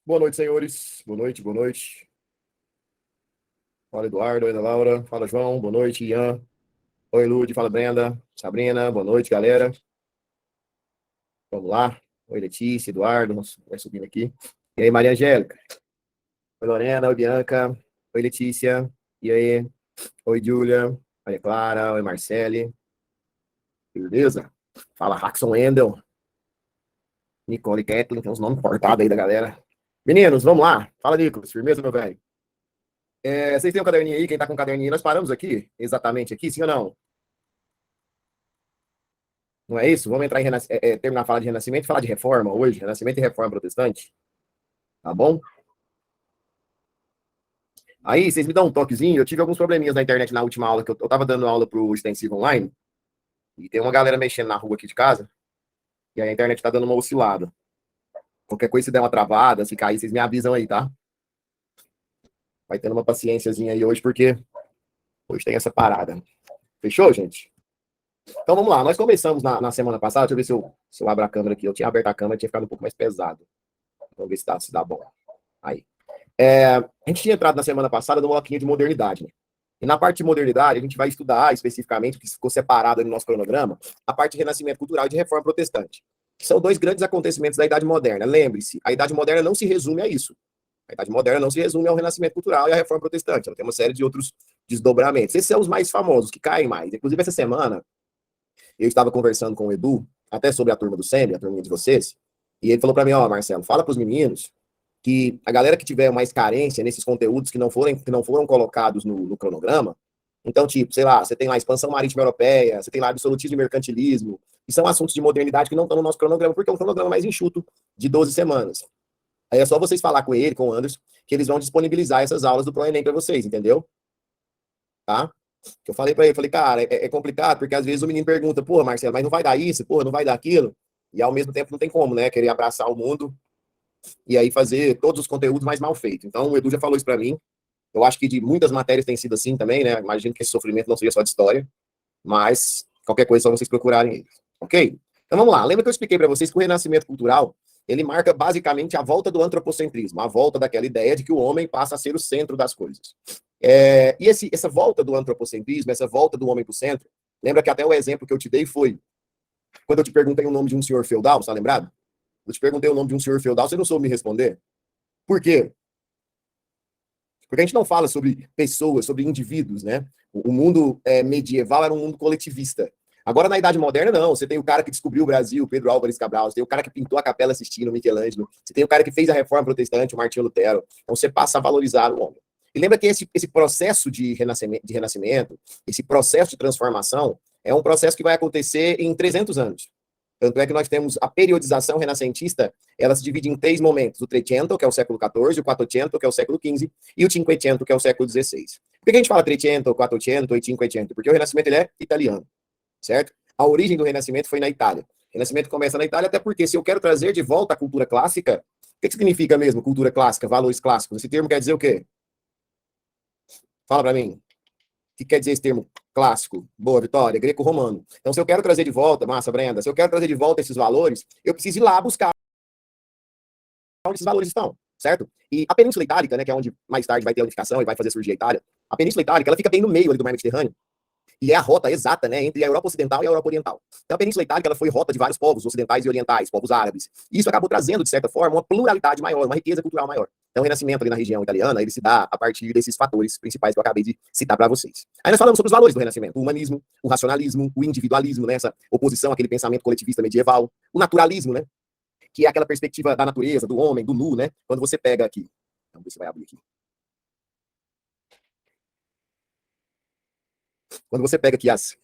Boa noite, senhores. Boa noite, boa noite. Fala, Eduardo. Oi, Ana Laura. Fala, João. Boa noite, Ian. Oi, Lud. Fala, Brenda. Sabrina. Boa noite, galera. Vamos lá. Oi, Letícia, Eduardo. Nossa, vai subindo aqui. E aí, Maria Angélica. Oi, Lorena. Oi, Bianca. Oi, Letícia. E aí? Oi, Júlia. Oi, Clara. Oi, Marcele. Beleza? Fala, Raxon Wendel. Nicole Kathleen. Tem uns nomes cortados aí da galera. Meninos, vamos lá. Fala, Nicolas. Firmeza, meu velho? Vocês têm um caderninho aí? Quem tá com um caderninho? Nós paramos aqui? Exatamente aqui, sim ou não? Não é isso? Vamos entrar em terminar a fala de Renascimento e falar de reforma hoje, Renascimento e Reforma Protestante, tá bom? Aí, vocês me dão um toquezinho, eu tive alguns probleminhas na internet na última aula, que eu tava dando aula pro extensivo online, e tem uma galera mexendo na rua aqui de casa, e aí a internet tá dando uma oscilada. Qualquer coisa, se der uma travada, se cair, vocês me avisam aí, tá? Vai tendo uma paciênciazinha aí hoje, porque hoje tem essa parada. Fechou, gente? Então vamos lá, nós começamos na semana passada, deixa eu ver se eu abro a câmera aqui, eu tinha aberto a câmera, tinha ficado um pouco mais pesado. Vamos ver se dá bom. Aí. A gente tinha entrado na semana passada no bloquinho de modernidade, né? E na parte de modernidade, a gente vai estudar especificamente, o que ficou separado no nosso cronograma, a parte de renascimento cultural e de reforma protestante, que são dois grandes acontecimentos da Idade Moderna. Lembre-se, a Idade Moderna não se resume a isso. A Idade Moderna não se resume ao renascimento cultural e à reforma protestante. Ela tem uma série de outros desdobramentos. Esses são os mais famosos, que caem mais. Inclusive, essa semana, eu estava conversando com o Edu, até sobre a turma do SEMI, a turminha de vocês, e ele falou para mim, ó, Marcelo, fala para os meninos que a galera que tiver mais carência nesses conteúdos que não foram colocados no cronograma, então, tipo, sei lá, você tem lá expansão marítima europeia, você tem lá absolutismo e mercantilismo, que são assuntos de modernidade que não estão no nosso cronograma, porque é um cronograma mais enxuto, de 12 semanas. Aí é só vocês falar com ele, com o Anderson, que eles vão disponibilizar essas aulas do ProEnem para vocês, entendeu? Tá? Eu falei para ele, falei, cara, é complicado, porque às vezes o menino pergunta, pô, Marcelo, mas não vai dar isso, pô, não vai dar aquilo, e ao mesmo tempo não tem como, né, querer abraçar o mundo e aí fazer todos os conteúdos mais mal feitos. Então, o Edu já falou isso para mim. Eu acho que de muitas matérias tem sido assim também, né? Imagino que esse sofrimento não seja só de história, mas qualquer coisa é só vocês procurarem ele. Ok? Então vamos lá. Lembra que eu expliquei para vocês que o renascimento cultural ele marca basicamente a volta do antropocentrismo, a volta daquela ideia de que o homem passa a ser o centro das coisas. E essa volta do antropocentrismo, essa volta do homem para o centro, lembra que até o exemplo que eu te dei foi quando eu te perguntei o nome de um senhor feudal, está lembrado? Eu te perguntei o nome de um senhor feudal, você não soube me responder? Por quê? Porque a gente não fala sobre pessoas, sobre indivíduos, né? O mundo medieval era um mundo coletivista. Agora, na Idade Moderna, não. Você tem o cara que descobriu o Brasil, Pedro Álvares Cabral. Você tem o cara que pintou a Capela Sistina, Michelangelo. Você tem o cara que fez a Reforma Protestante, o Martinho Lutero. Então, você passa a valorizar o homem. E lembra que esse processo de renascimento, esse processo de transformação, é um processo que vai acontecer em 300 anos. Tanto é que nós temos a periodização renascentista, ela se divide em 3 momentos: o Trecento, que é o século XIV, o Quattrocento, que é o século XV, e o Cinquecento, que é o século XVI. Por que a gente fala Trecento, Quattrocento e Cinquecento? Porque o Renascimento ele é italiano, certo? A origem do Renascimento foi na Itália. O Renascimento começa na Itália, até porque se eu quero trazer de volta a cultura clássica, o que significa mesmo cultura clássica, valores clássicos? Esse termo quer dizer o quê? Fala para mim. O que quer dizer esse termo clássico? Boa, Vitória, greco-romano. Então, se eu quero trazer de volta, massa, Brenda, se eu quero trazer de volta esses valores, eu preciso ir lá buscar onde esses valores estão, certo? E a Península Itálica, né, que é onde mais tarde vai ter a unificação e vai fazer surgir a Itália, a Península Itálica, ela fica bem no meio ali do Mar Mediterrâneo, e é a rota exata, né, entre a Europa Ocidental e a Europa Oriental. Então, a Península Itálica, ela foi rota de vários povos ocidentais e orientais, povos árabes. E isso acabou trazendo, de certa forma, uma pluralidade maior, uma riqueza cultural maior. Então, o Renascimento ali na região italiana, ele se dá a partir desses fatores principais que eu acabei de citar para vocês. Aí nós falamos sobre os valores do Renascimento: o humanismo, o racionalismo, o individualismo, né, essa oposição àquele pensamento coletivista medieval, o naturalismo, né, que é aquela perspectiva da natureza, do homem, do nu, né, quando você pega aqui. Vamos ver se vai abrir aqui. Quando você pega aqui as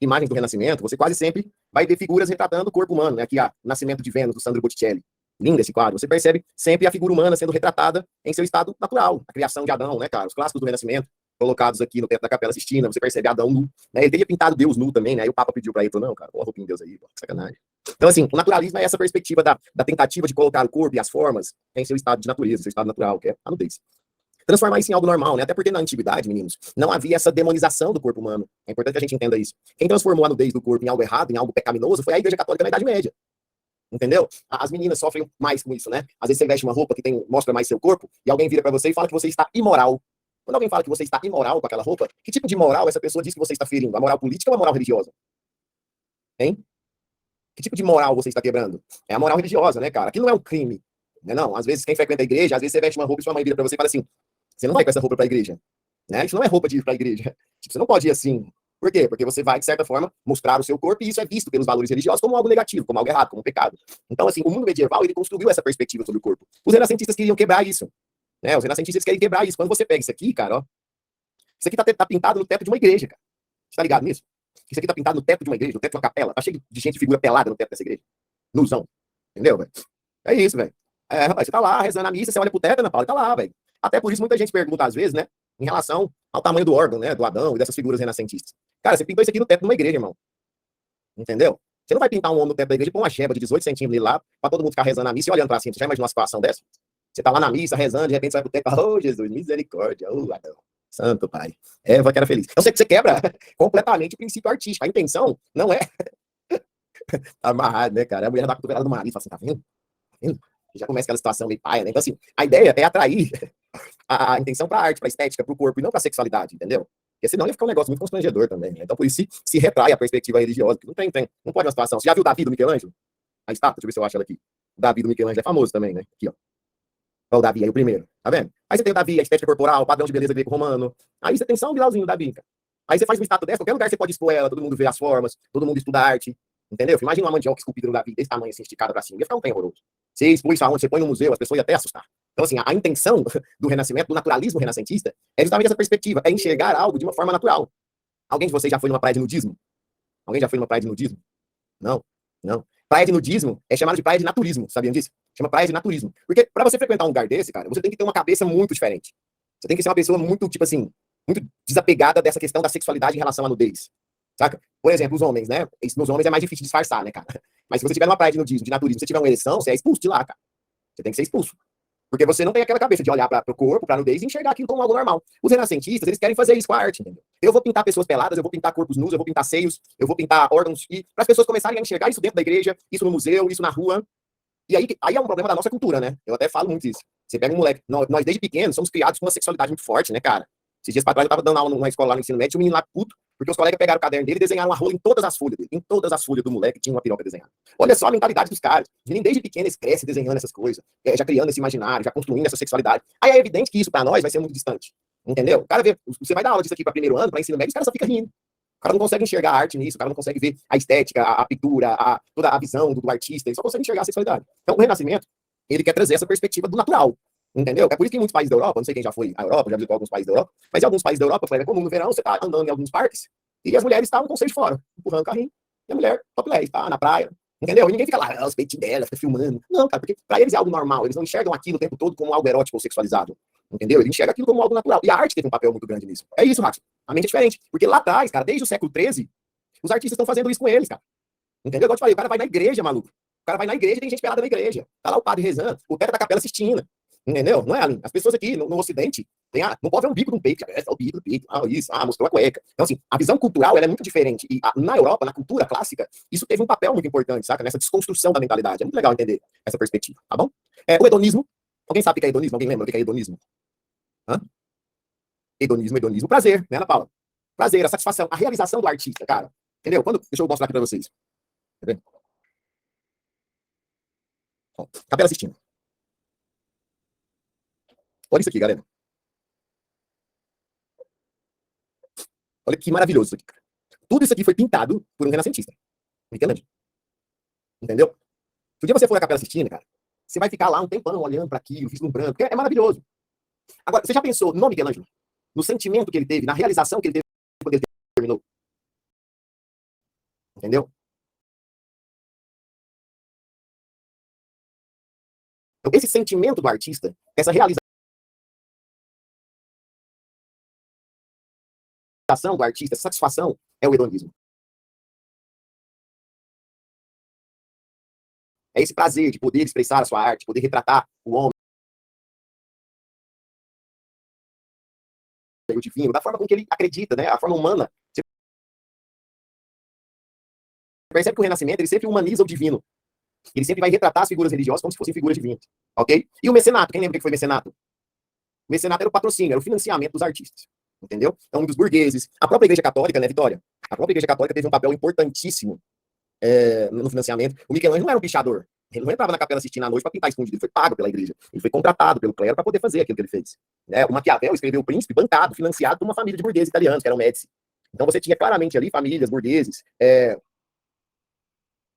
imagens do Renascimento, você quase sempre vai ver figuras retratando o corpo humano, né? Aqui, o Nascimento de Vênus, do Sandro Botticelli. Lindo esse quadro. Você percebe sempre a figura humana sendo retratada em seu estado natural. A criação de Adão, né, cara? Os clássicos do Renascimento, colocados aqui no teto da Capela Sistina. Você percebe Adão nu. Né? Ele teria pintado Deus nu também, né? Aí o Papa pediu para ele, falou, não, cara, põe a roupinha de Deus aí, pô, sacanagem. Então, assim, o naturalismo é essa perspectiva da tentativa de colocar o corpo e as formas em seu estado de natureza, seu estado natural, que é a nudez. Transformar isso em algo normal, né? Até porque na antiguidade, meninos, não havia essa demonização do corpo humano. É importante que a gente entenda isso. Quem transformou a nudez do corpo em algo errado, em algo pecaminoso, foi a Igreja Católica na Idade Média. Entendeu? As meninas sofrem mais com isso, né? Às vezes você veste uma roupa que mostra mais seu corpo e alguém vira pra você e fala que você está imoral. Quando alguém fala que você está imoral com aquela roupa, que tipo de moral essa pessoa diz que você está ferindo? A moral política ou a moral religiosa? Hein? Que tipo de moral você está quebrando? É a moral religiosa, né, cara? Aquilo não é um crime. Né, não? Às vezes, quem frequenta a igreja, às vezes você veste uma roupa e sua mãe vira pra você e fala assim: você não vai com essa roupa pra igreja. Né? Isso não é roupa de ir pra igreja. Tipo, você não pode ir assim. Por quê? Porque você vai, de certa forma, mostrar o seu corpo e isso é visto pelos valores religiosos como algo negativo, como algo errado, como um pecado. Então, assim, o mundo medieval, ele construiu essa perspectiva sobre o corpo. Os renascentistas queriam quebrar isso. Né? Os renascentistas querem quebrar isso. Quando você pega isso aqui, cara, ó, isso aqui tá pintado no teto de uma igreja, cara. Você tá ligado nisso? Isso aqui tá pintado no teto de uma igreja, no teto de uma capela. Tá cheio de gente, figura pelada no teto dessa igreja. Nuzão. Entendeu, velho? É isso, velho. É, rapaz, você tá lá rezando a missa, você olha pro teto, Ana Paula, tá lá, velho. Até por isso muita gente pergunta, às vezes, né, em relação ao tamanho do órgão, né, do Adão e dessas figuras renascentistas. Cara, você pintou isso aqui no teto de uma igreja, irmão. Entendeu? Você não vai pintar um homem no teto da igreja e pôr uma jeba de 18 centímetros lá, pra todo mundo ficar rezando a missa e olhando pra cima. Você já imaginou uma situação dessa? Você tá lá na missa, rezando, de repente você vai pro teto e fala, ô, Jesus, misericórdia, ô, Adão. Santo Pai. Eva que era feliz. Então você quebra completamente o princípio artístico. A intenção não é amarrar, né, cara? A mulher dá a cotovelada do marido e fala assim, tá vendo? Tá vendo? Já começa aquela situação meio paia, né? Então, assim, a ideia é atrair a intenção pra arte, pra estética, pro corpo, e não pra sexualidade, entendeu? Porque senão ia ficar um negócio muito constrangedor também, né? Então, por isso se retrai a perspectiva religiosa, que não pode uma situação. Você já viu o Davi do Michelangelo? A estátua, deixa eu ver se eu acho ela aqui. O Davi do Michelangelo é famoso também, né? Aqui, ó. Olha o Davi aí, o primeiro, tá vendo? Aí você tem o Davi, a estética corporal, o padrão de beleza greco-romano. Aí você tem só um vilãozinho do Davi, cara. Aí você faz uma estátua dessa, qualquer lugar você pode expor ela, todo mundo vê as formas, todo mundo estuda arte, entendeu? Imagina uma mandioca esculpida no Davi, desse tamanho, assim, esticada pra cima. Ia ficar um trem horroroso. Você expõe isso aonde, você põe no museu, as pessoas iam até assustar. Então, assim, a intenção do renascimento, do naturalismo renascentista, é justamente essa perspectiva, é enxergar algo de uma forma natural. Alguém de vocês já foi numa praia de nudismo? Alguém já foi numa praia de nudismo? Não, não. Praia de nudismo é chamada de praia de naturismo, sabiam disso? Chama praia de naturismo. Porque para você frequentar um lugar desse, cara, você tem que ter uma cabeça muito diferente. Você tem que ser uma pessoa muito, tipo assim, muito desapegada dessa questão da sexualidade em relação à nudez. Saca? Por exemplo, os homens, né? Nos homens é mais difícil disfarçar, né, cara? Mas se você tiver numa praia de nudismo, de naturismo, se você tiver uma ereção, você é expulso de lá, cara. Você tem que ser expulso. Porque você não tem aquela cabeça de olhar para o corpo, para a nudez e enxergar aquilo como algo normal. Os renascentistas, eles querem fazer isso com a arte, entendeu? Eu vou pintar pessoas peladas, eu vou pintar corpos nus, eu vou pintar seios, eu vou pintar órgãos, e para as pessoas começarem a enxergar isso dentro da igreja, isso no museu, isso na rua. E aí é um problema da nossa cultura, né? Eu até falo muito isso. Você pega um moleque, nós desde pequenos somos criados com uma sexualidade muito forte, né, cara? Esses dias pra trás eu tava dando aula numa escola lá no ensino médio, tinha um menino lá puto, porque os colegas pegaram o caderno dele e desenharam uma rola em todas as folhas dele. Em todas as folhas do moleque tinha uma piroca desenhada. Olha só a mentalidade dos caras. Nem desde pequeno eles crescem desenhando essas coisas, já criando esse imaginário, já construindo essa sexualidade. Aí é evidente que isso pra nós vai ser muito distante. Entendeu? O cara vê, você vai dar aula disso aqui pra primeiro ano, pra ensino médio, os caras só ficam rindo. O cara não consegue enxergar a arte nisso, o cara não consegue ver a estética, a pintura, toda a visão do artista, ele só consegue enxergar a sexualidade. Então, o Renascimento, ele quer trazer essa perspectiva do natural, entendeu? É por isso que em muitos países da Europa, não sei quem já foi à Europa, já visitou alguns países da Europa, mas em alguns países da Europa, é comum no verão, você tá andando em alguns parques, e as mulheres estavam com seio de fora, empurrando o carrinho, e a mulher topless, tá na praia, entendeu? E ninguém fica lá, os peitinhos dela, fica filmando. Não, cara, porque pra eles é algo normal, eles não enxergam aquilo o tempo todo como algo erótico ou sexualizado, entendeu? Ele enxerga aquilo como algo natural. E a arte teve um papel muito grande nisso. É isso, Rafa. A mente é diferente. Porque lá atrás, cara, desde o século XIII, os artistas estão fazendo isso com eles, cara. Entendeu? Igual eu te falei, o cara vai na igreja, maluco. O cara vai na igreja e tem gente pelada na igreja. Tá lá o padre rezando, o teto da capela assistindo. Entendeu? Não é, Aline? As pessoas aqui no Ocidente não pode ver um bico de um peito. É o bico do peito. Isso. Mostrou a cueca. Então, assim, a visão cultural ela é muito diferente. E na Europa, na cultura clássica, isso teve um papel muito importante, saca? Nessa desconstrução da mentalidade. É muito legal entender essa perspectiva, tá bom? O hedonismo. Alguém sabe o que é hedonismo? Alguém lembra o que é hedonismo? Hã? Hedonismo. Prazer, né, Ana Paula? Prazer, a satisfação, a realização do artista, cara. Entendeu? Deixa eu mostrar aqui pra vocês. Tá vendo? Ó, Capela Sistina. Olha isso aqui, galera. Olha que maravilhoso isso aqui, cara. Tudo isso aqui foi pintado por um renascentista. Michelangelo. Entendeu? Se um dia você for à Capela Sistina, cara, você vai ficar lá um tempão olhando para aquilo, vislumbrando, porque é maravilhoso. Agora, você já pensou no Michelangelo? No sentimento que ele teve, na realização que ele teve quando ele terminou? Entendeu? Então, esse sentimento do artista, essa realização do artista, essa satisfação, é o hedonismo. É esse prazer de poder expressar a sua arte, poder retratar o homem, o divino, da forma com que ele acredita, né? A forma humana. Você percebe que o Renascimento ele sempre humaniza o divino. Ele sempre vai retratar as figuras religiosas como se fossem figuras divinas, ok? E o mecenato, quem lembra o que foi mecenato? O mecenato era o patrocínio, era o financiamento dos artistas, entendeu? Então, dos burgueses. A própria Igreja Católica, né, Vitória? A própria Igreja Católica teve um papel importantíssimo no financiamento. O Michelangelo não era um pichador. Ele não entrava na capela assistindo à noite para pintar escondido. Ele foi pago pela igreja. Ele foi contratado pelo clero para poder fazer aquilo que ele fez. O Maquiavel escreveu O Príncipe bancado, financiado por uma família de burgueses italianos, que eram Médici. Então você tinha claramente ali famílias, burgueses,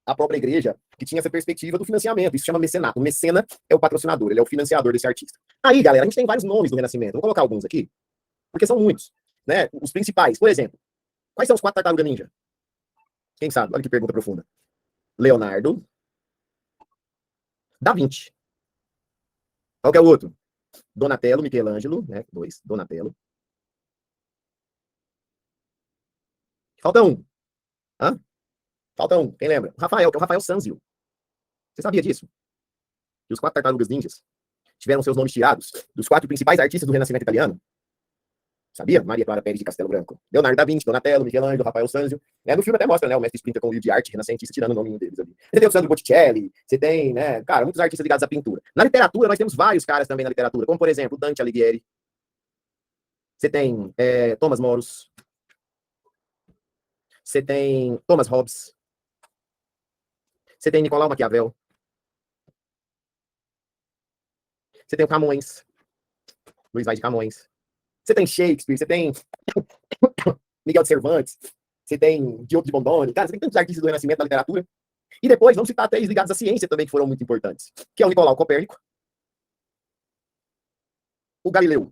a própria igreja, que tinha essa perspectiva do financiamento. Isso chama mecenato. O mecena é o patrocinador, ele é o financiador desse artista. Aí, galera, a gente tem vários nomes do Renascimento. Vou colocar alguns aqui, porque são muitos. Né? Os principais, por exemplo, quais são os 4 tartarugas ninja? Quem sabe? Olha que pergunta profunda. Leonardo da Vinci. Qual que é o outro? Donatello, Michelangelo, né? 2, Donatello. Falta um. Hã? Falta um. Quem lembra? O Rafael, que é o Rafael Sanzio. Você sabia disso? Que os 4 tartarugas ninjas tiveram seus nomes tirados dos 4 principais artistas do Renascimento italiano? Sabia? Maria Clara Pérez de Castelo Branco. Leonardo da Vinci, Donatello, Michelangelo, Rafael Sanzio. No filme até mostra, né, o mestre Splinter com o livro de arte renascentista, tirando o nome deles ali. Você tem o Sandro Botticelli, você tem, né, cara, muitos artistas ligados à pintura. Na literatura, nós temos vários caras também na literatura, como, por exemplo, Dante Alighieri. Você tem Thomas Moros. Você tem Thomas Hobbes. Você tem Nicolau Maquiavel. Você tem o Camões. Luiz Vaz de Camões. Você tem Shakespeare, você tem Miguel de Cervantes, você tem Diogo de Bondone, cara, você tem tantos artistas do Renascimento da literatura. E depois, vamos citar 3 ligados à ciência também, que foram muito importantes, que é o Nicolau Copérnico, o Galilei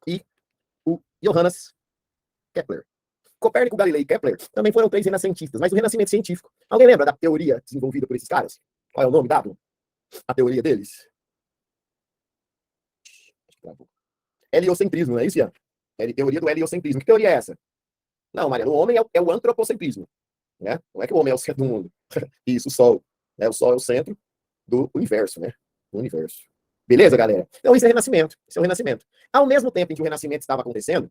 e o Johannes Kepler. Copérnico, Galilei e Kepler também foram 3 renascentistas, mas o renascimento científico. Alguém lembra da teoria desenvolvida por esses caras? Qual é o nome dado? A teoria deles? Heliocentrismo, não é isso, Ian? Teoria do heliocentrismo. Que teoria é essa? Não, Maria, o homem é o antropocentrismo. Né? Não é que o homem é o centro do mundo. Isso, o Sol. Né? O Sol é o centro do universo, né? Do universo. Beleza, galera? Então, isso é Renascimento. Isso é o Renascimento. Ao mesmo tempo em que o Renascimento estava acontecendo,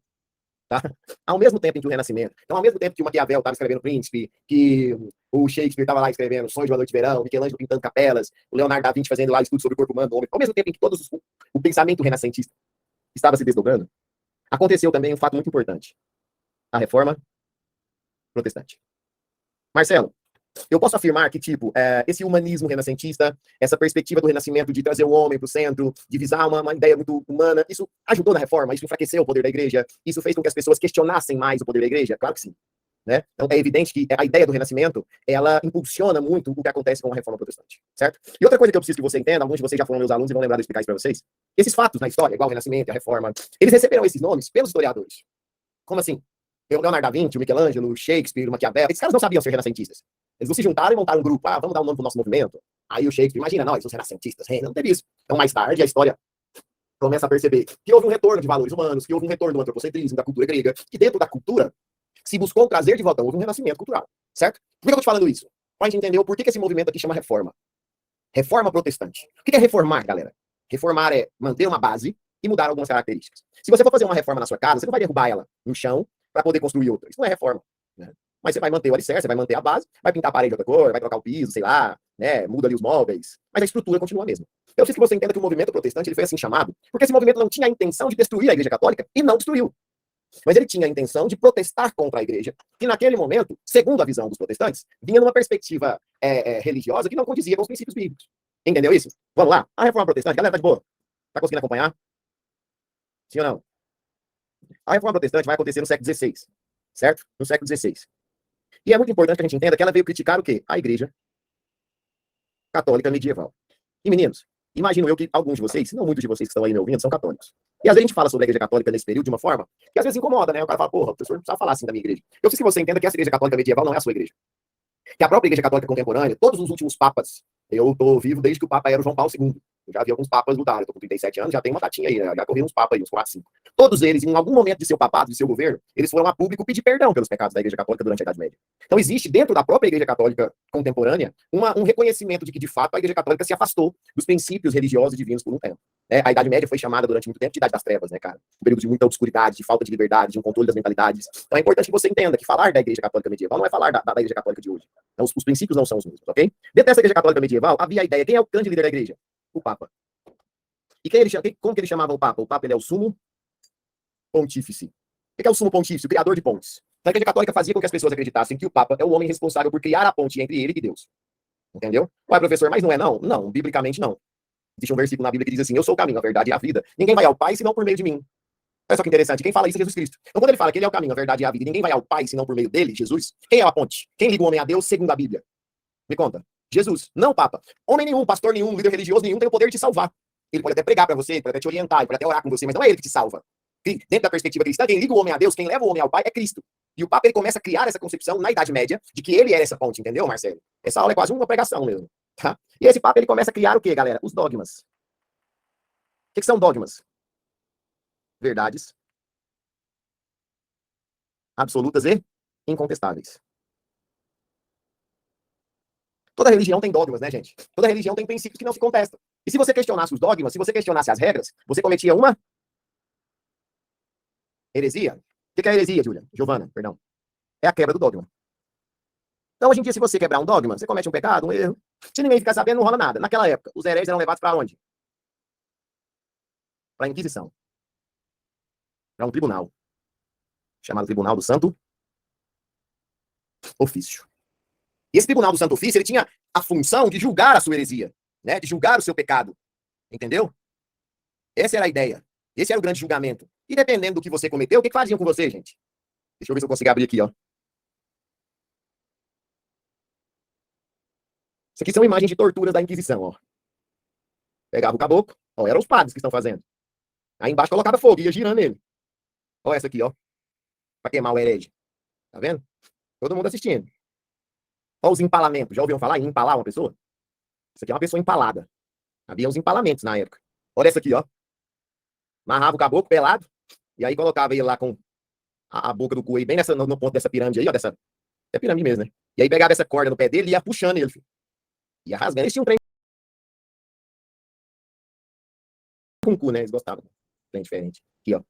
tá? Ao mesmo tempo em que o Renascimento, então, ao mesmo tempo que o Maquiavel estava escrevendo Príncipe, que o Shakespeare estava lá escrevendo Sonhos de uma Noite de Verão, Michelangelo pintando capelas, o Leonardo da Vinci fazendo lá estudos sobre o corpo humano do homem, ao mesmo tempo em que o pensamento renascentista estava se desdobrando, aconteceu também um fato muito importante. A Reforma Protestante. Marcelo, eu posso afirmar que, tipo, esse humanismo renascentista, essa perspectiva do Renascimento de trazer o homem para o centro, de visar uma ideia muito humana, isso ajudou na reforma? Isso enfraqueceu o poder da igreja? Isso fez com que as pessoas questionassem mais o poder da igreja? Claro que sim. Né? Então, é evidente que a ideia do Renascimento, ela impulsiona muito o que acontece com a Reforma Protestante, certo? E outra coisa que eu preciso que você entenda, alguns de vocês já foram meus alunos e vão lembrar de explicar isso para vocês, esses fatos na história, igual o Renascimento e a Reforma, eles receberam esses nomes pelos historiadores. Como assim? O Leonardo da Vinci, o Michelangelo, o Shakespeare, o Maquiavel, esses caras não sabiam ser renascentistas. Eles não se juntaram e montaram um grupo. Vamos dar um nome pro nosso movimento. Aí o Shakespeare, imagina, nós, os renascentistas, não teve isso. Então, mais tarde, a história começa a perceber que houve um retorno de valores humanos, que houve um retorno do antropocentrismo, da cultura grega, que dentro da cultura se buscou trazer de volta, houve um renascimento cultural, certo? Por que eu tô te falando isso? Pra gente entender por que esse movimento aqui chama reforma. Reforma protestante. O que é reformar, galera? Reformar é manter uma base e mudar algumas características. Se você for fazer uma reforma na sua casa, você não vai derrubar ela no chão para poder construir outra. Isso não é reforma. Né? Mas você vai manter o alicerce, você vai manter a base, vai pintar a parede de outra cor, vai trocar o piso, sei lá, né? Muda ali os móveis, mas a estrutura continua a mesma. Eu preciso que você entenda que o movimento protestante ele foi assim chamado, porque esse movimento não tinha a intenção de destruir a Igreja Católica e não destruiu. Mas ele tinha a intenção de protestar contra a Igreja, que naquele momento, segundo a visão dos protestantes, vinha numa perspectiva religiosa que não condizia com os princípios bíblicos. Entendeu isso? Vamos lá? A Reforma Protestante, galera, tá de boa? Tá conseguindo acompanhar? Sim ou não? A Reforma Protestante vai acontecer no século XVI, certo? No século XVI. E é muito importante que a gente entenda que ela veio criticar o quê? A Igreja Católica medieval. E, meninos, imagino eu que alguns de vocês, não muitos de vocês que estão aí me ouvindo, são católicos. E às vezes a gente fala sobre a Igreja Católica nesse período de uma forma que às vezes incomoda, né? O cara fala, porra, o professor não precisa falar assim da minha igreja. Eu preciso que você entenda que essa Igreja Católica medieval não é a sua igreja. Que a própria Igreja Católica contemporânea, todos os últimos papas, eu estou vivo desde que o Papa era o João Paulo II. Eu já vi alguns papas mudarem. Eu tô com 37 anos, já tem uma datinha aí, já corri uns papas aí, uns 4, 5. Todos eles, em algum momento de seu papado, de seu governo, eles foram a público pedir perdão pelos pecados da Igreja Católica durante a Idade Média. Então existe dentro da própria Igreja Católica contemporânea um reconhecimento de que, de fato, a Igreja Católica se afastou dos princípios religiosos e divinos por um tempo. A Idade Média foi chamada durante muito tempo de Idade das Trevas, né, cara? Um período de muita obscuridade, de falta de liberdade, de um controle das mentalidades. Então é importante que você entenda que falar da Igreja Católica medieval não é falar da Igreja Católica de hoje. Então, os princípios não são os mesmos, ok? Dentro dessa Igreja Católica medieval, havia a ideia, quem é o grande líder da Igreja? O Papa. E como que ele chamava o Papa? O Papa, ele é o sumo pontífice. O que é o sumo pontífice? O criador de pontes. Então, a Igreja Católica fazia com que as pessoas acreditassem que o Papa é o homem responsável por criar a ponte entre ele e Deus. Entendeu? Ué, professor, mas não é não? Não, biblicamente não. Existe um versículo na Bíblia que diz assim, eu sou o caminho, a verdade e a vida. Ninguém vai ao Pai senão por meio de mim. Olha só que interessante, quem fala isso é Jesus Cristo. Então, quando ele fala que ele é o caminho, a verdade e a vida, e ninguém vai ao Pai senão por meio dele, Jesus, quem é a ponte? Quem liga o homem a Deus segundo a Bíblia? Me conta. Jesus, não o Papa. Homem nenhum, pastor nenhum, líder religioso nenhum tem o poder de te salvar. Ele pode até pregar para você, pode até te orientar, ele pode até orar com você, mas não é ele que te salva. Dentro da perspectiva cristã, quem liga o homem a Deus, quem leva o homem ao Pai é Cristo. E o Papa, ele começa a criar essa concepção na Idade Média de que ele era essa ponte, entendeu, Marcelo? Essa aula é quase uma pregação mesmo. Tá? E esse Papa, ele começa a criar o quê, galera? Os dogmas. O que são dogmas? Verdades absolutas e incontestáveis. Toda religião tem dogmas, né, gente? Toda religião tem princípios que não se contestam. E se você questionasse os dogmas, se você questionasse as regras, você cometia uma heresia. O que é heresia, Giovana, perdão? É a quebra do dogma. Então, hoje em dia, se você quebrar um dogma, você comete um pecado, um erro. Se ninguém ficar sabendo, não rola nada. Naquela época, os hereges eram levados para onde? Para a Inquisição. Para um tribunal. Chamado Tribunal do Santo Ofício. E esse Tribunal do Santo Ofício, ele tinha a função de julgar a sua heresia, né? De julgar o seu pecado. Entendeu? Essa era a ideia. Esse era o grande julgamento. E dependendo do que você cometeu, o que faziam com você, gente? Deixa eu ver se eu consigo abrir aqui, ó. Isso aqui são imagens de torturas da Inquisição, ó. Pegava o caboclo, ó, eram os padres que estão fazendo. Aí embaixo colocava fogo, ia girando ele. Ó essa aqui, ó. Pra queimar o herege. Tá vendo? Todo mundo assistindo. Ó os empalamentos. Já ouviram falar em empalar uma pessoa? Isso aqui é uma pessoa empalada. Havia uns empalamentos na época. Olha essa aqui, ó. Amarrava o caboclo pelado, e aí colocava ele lá com a boca do cu aí, bem no ponto dessa pirâmide aí, ó. É pirâmide mesmo, né? E aí pegava essa corda no pé dele e ia puxando ele, filho. Ia rasgando. Eles tinham um trem com o cu, né? Eles gostavam. Trem diferente. Aqui, ó.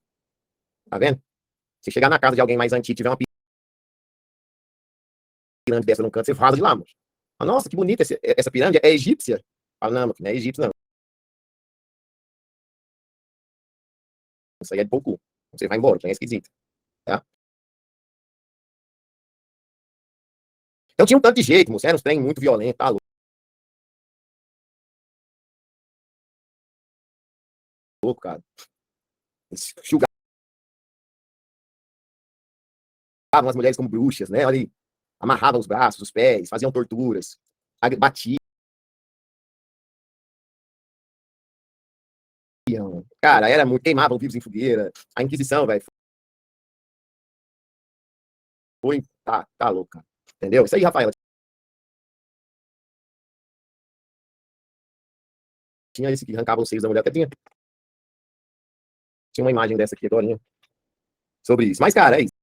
Tá vendo? Se chegar na casa de alguém mais antigo e tiver uma pirâmide dessa num canto, você vaza de lá, mano. Ah, nossa, que bonita essa pirâmide. É egípcia? Fala, não, não é egípcia, não. Isso aí é de pouco. Você vai embora, é esquisito. Tá? Então tinha um tanto de jeito, moço. Era um trem muito violento, tá louco, cara. Eles julgavam as mulheres como bruxas, né? Ali, amarravam os braços, os pés, faziam torturas, batiam. Cara, era muito. Queimavam vivos em fogueira. A Inquisição, velho. Foi. Tá louco, cara. Entendeu? Isso aí, Rafaela. Tinha esse que arrancava os seios da mulher. Até tinha uma imagem dessa aqui agora, né? Sobre isso. Mas, cara, é isso.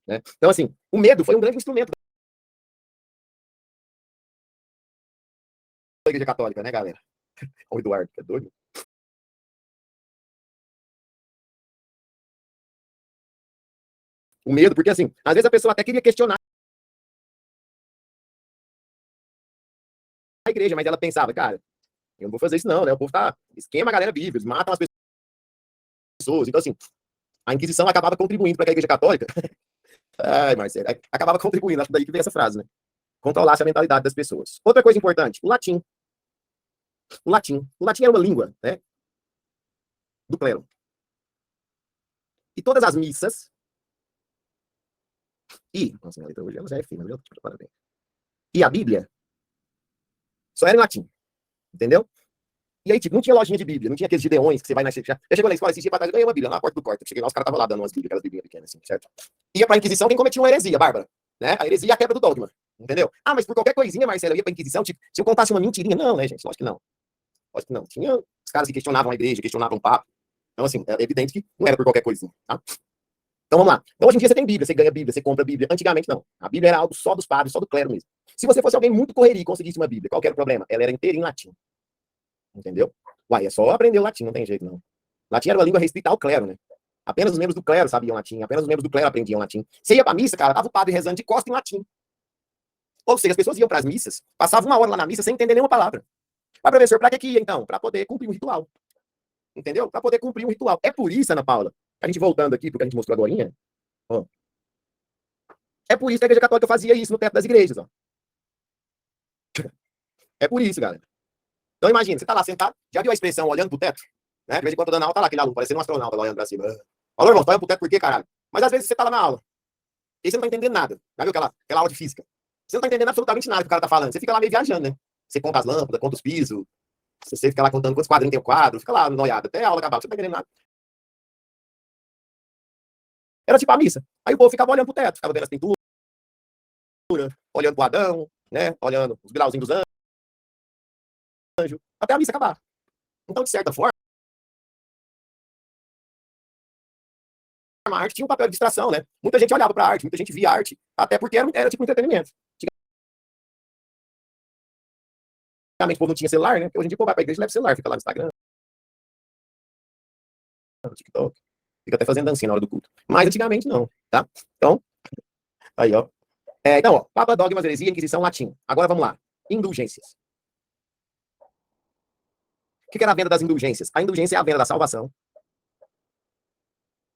Né? Então, assim, o medo foi um grande instrumento da Igreja Católica, né, galera? O Eduardo, que é doido. O medo, porque, assim, às vezes a pessoa até queria questionar a igreja, mas ela pensava, cara, eu não vou fazer isso não, né? O povo tá... Esquema a galera viva, eles matam as pessoas. Então, assim, a Inquisição acabava contribuindo para que a Igreja Católica... Ai, Marcelo, acabava contribuindo, acho que daí que vem essa frase, né? Controlasse a mentalidade das pessoas. Outra coisa importante, o latim. O latim. O latim era uma língua, né? Do clero. E todas as missas... Nossa, minha letra hoje já é fina, viu? Parabéns. E a Bíblia só era em latim. Entendeu? E aí, tipo, não tinha lojinha de Bíblia, não tinha aqueles gideões que você vai na... Já chegou na escola, esse dia pra trás, eu ganhei uma Bíblia na porta do quarto. Cheguei lá, os caras estavam lá dando umas Bíblias, aquelas Bíblias pequenas, assim, certo? Ia pra Inquisição quem cometia uma heresia, Bárbara. Né? A heresia é a quebra do dogma. Entendeu? Ah, mas por qualquer coisinha, Marcelo, eu ia pra Inquisição, tipo, se eu contasse uma mentirinha. Não, né, gente? Lógico que não. Lógico que não. Tinha os caras que questionavam a igreja, questionavam o Papa. Então, assim, é evidente que não era por qualquer coisinha, tá? Então, vamos lá. Então, hoje em dia você tem Bíblia, você ganha Bíblia, você compra Bíblia. Antigamente, não. A Bíblia era algo só dos padres, só do clero mesmo. Se você fosse alguém muito correria e conseguisse uma Bíblia, qual que era o problema? Ela era inteira em latim. Entendeu? Uai, é só aprender o latim, não tem jeito, não. Latim era uma língua restrita ao clero, né? Apenas os membros do clero sabiam latim, apenas os membros do clero aprendiam latim. Você ia pra missa, cara, tava o padre rezando de costa em latim. Ou seja, as pessoas iam pras missas, passavam uma hora lá na missa sem entender nenhuma palavra. Mas, professor, pra que ia, então? Pra poder cumprir um ritual. Entendeu? Pra poder cumprir um ritual. É por isso, Ana Paula, a gente voltando aqui, porque a gente mostrou agora, ó, é por isso que a Igreja Católica fazia isso no teto das igrejas, ó. É por isso, galera. Então, imagina, você tá lá sentado, já viu a expressão olhando pro teto? Né? De vez em quando, dando aula, tá lá aquele aluno, parecendo um astronauta lá olhando pra cima. Falou, irmão, tá olhando pro teto por quê, caralho? Mas às vezes você tá lá na aula, e você não tá entendendo nada. Já viu aquela aula de física? Você não tá entendendo absolutamente nada que o cara tá falando. Você fica lá meio viajando, né? Você conta as lâmpadas, conta os pisos, você fica lá contando quantos quadrinhos tem o quadro, fica lá noiado até a aula acabar, você não tá entendendo nada. Era tipo a missa. Aí o povo ficava olhando pro teto, ficava vendo as pinturas, olhando pro Adão, né? Olhando os grauzinhos dos anjos, até a missa acabar. Então, de certa forma, a arte tinha um papel de distração, né? Muita gente olhava pra arte, muita gente via arte, até porque era tipo entretenimento. Antigamente o povo não tinha celular, né? Porque hoje em dia o povo vai pra igreja e leva celular, fica lá no Instagram, no TikTok, fica até fazendo dancinha na hora do culto. Mas antigamente não, tá? Então, aí, ó. Então, ó, Papa, dogmas, heresia, Inquisição, latim. Agora vamos lá. Indulgências. O que era a venda das indulgências? A indulgência é a venda da salvação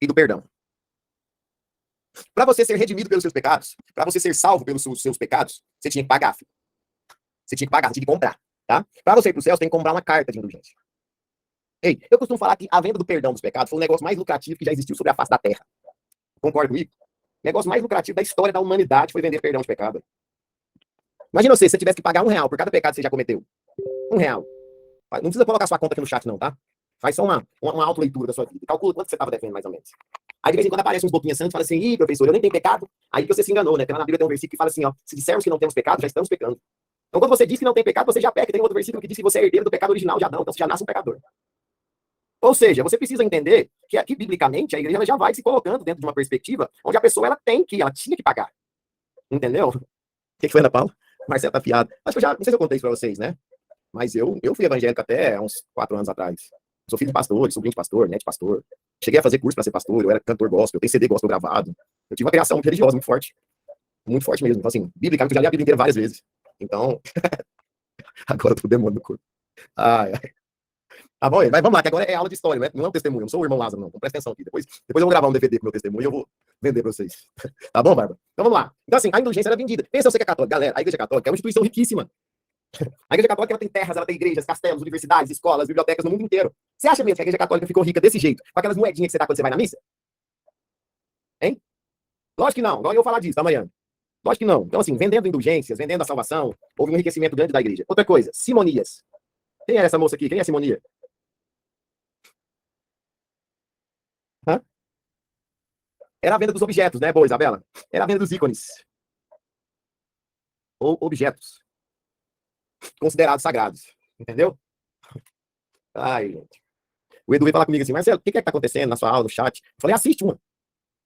e do perdão. Para você ser redimido pelos seus pecados, para você ser salvo pelos seus pecados, você tinha que pagar, filho. Você tinha que pagar, você tinha que comprar, tá? Para você ir para o céu, você tem que comprar uma carta de indulgência. Ei, eu costumo falar que a venda do perdão dos pecados foi o negócio mais lucrativo que já existiu sobre a face da Terra. Concorda comigo? O negócio mais lucrativo da história da humanidade foi vender perdão de pecado. Imagina você, se você tivesse que pagar R$ 1 por cada pecado que você já cometeu. R$ 1. Não precisa colocar sua conta aqui no chat, não, tá? Faz só uma autoleitura da sua vida. Calcula quanto você estava devendo, mais ou menos. Aí, de vez em quando, aparece uns boquinhas santos e fala assim: ih, professor, eu nem tenho pecado. Aí que você se enganou, né? Porque lá na Bíblia tem um versículo que fala assim: ó, se dissermos que não temos pecado, já estamos pecando. Então, quando você diz que não tem pecado, você já peca. Tem outro versículo que diz que você é herdeiro do pecado original de Adão, então você já nasce um pecador. Ou seja, você precisa entender que aqui, biblicamente, a igreja já vai se colocando dentro de uma perspectiva onde a pessoa ela tinha que pagar. Entendeu? O que foi, Ana Paula? Marcelo tá fiado. Acho que eu já, não sei se eu contei isso pra vocês, né? Mas eu fui evangélico até uns 4 anos atrás. Sou filho de pastor, sobrinho de pastor, neto de pastor. Cheguei a fazer curso para ser pastor, eu era cantor gospel, eu tenho CD gospel gravado. Eu tive uma criação religiosa muito forte. Muito forte mesmo. Então, assim, bíblica, eu já li a Bíblia inteira várias vezes. Então, agora eu tô com o demônio no corpo. Ai, ai. Tá bom, mas vamos lá, que agora é aula de história, não é um testemunho, eu não sou o irmão Lázaro, não. Então, presta atenção aqui. Depois eu vou gravar um DVD com meu testemunho e eu vou vender pra vocês. Tá bom, Bárbara? Então vamos lá. Então, assim, a indulgência era vendida. Pensa você que é católico. Galera, a igreja católica é uma instituição riquíssima. A igreja católica ela tem terras, ela tem igrejas, castelos, universidades, escolas, bibliotecas no mundo inteiro. Você acha mesmo que a igreja católica ficou rica desse jeito? Com aquelas moedinhas que você dá quando você vai na missa? Hein? Lógico que não. Igual eu vou falar disso amanhã. Lógico que não. Então, assim, vendendo indulgências, vendendo a salvação, houve um enriquecimento grande da igreja. Outra coisa, simonias. Quem é essa moça aqui? Quem é a simonia? Hã? Era a venda dos objetos, né, boa, Isabela? Era a venda dos ícones. Ou objetos considerados sagrados. Entendeu? Ai, gente. O Edu veio falar comigo assim, Marcelo, o que é que tá acontecendo na sua aula, no chat? Eu falei, assiste uma.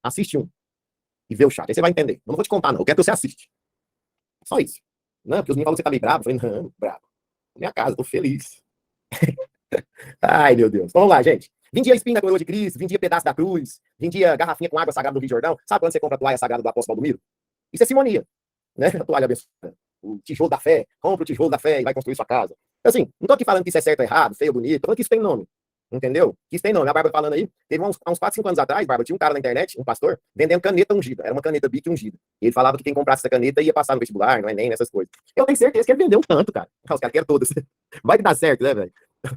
Assiste um. E vê o chat. Aí você vai entender. Eu não vou te contar, não. Eu quero que você assiste. Só isso. Não, porque os meninos falam que você tá meio bravo. Eu falei, não, bravo. Minha casa, tô feliz. Ai, meu Deus. Vamos lá, gente. Vendia espinho da coroa de Cristo, vendia pedaço da cruz, vendia garrafinha com água sagrada do Rio Jordão. Sabe quando você compra a toalha sagrada do apóstolo Valdomiro? Isso é simonia, né? A toalha abençoada. O tijolo da fé. Compra o tijolo da fé e vai construir sua casa. Assim, não tô aqui falando que isso é certo ou errado, feio ou bonito. Tô falando que isso tem nome. Entendeu? Que isso tem nome. A Bárbara falando aí, teve há uns 4, 5 anos atrás, Bárbara, tinha um cara na internet, um pastor, vendendo caneta ungida. Era uma caneta Bic ungida. E ele falava que quem comprasse essa caneta ia passar no vestibular, no Enem, nessas coisas. Eu tenho certeza que ele vendeu um tanto, cara. Os caras querem todas. Vai que dá certo, né, velho?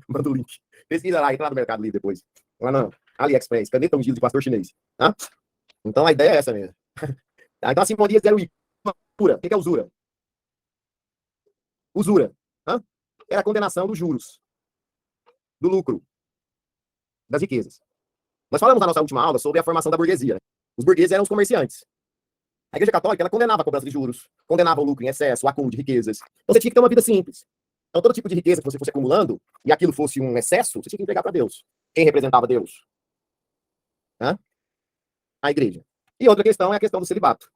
Manda o link. Pesquisa lá, entra lá no Mercado Livre depois. Lá no AliExpress, caneta ungida de pastor chinês. Tá? Então a ideia é essa mesmo. Então a simonia era o usura. O que é usura? Usura. Hã? Era a condenação dos juros, do lucro, das riquezas. Nós falamos na nossa última aula sobre a formação da burguesia. Os burgueses eram os comerciantes. A Igreja Católica, ela condenava a cobrança de juros, condenava o lucro em excesso, o acúmulo de riquezas. Então você tinha que ter uma vida simples. Então todo tipo de riqueza que você fosse acumulando, e aquilo fosse um excesso, você tinha que entregar para Deus. Quem representava Deus? Hã? A igreja. E outra questão é a questão do celibato.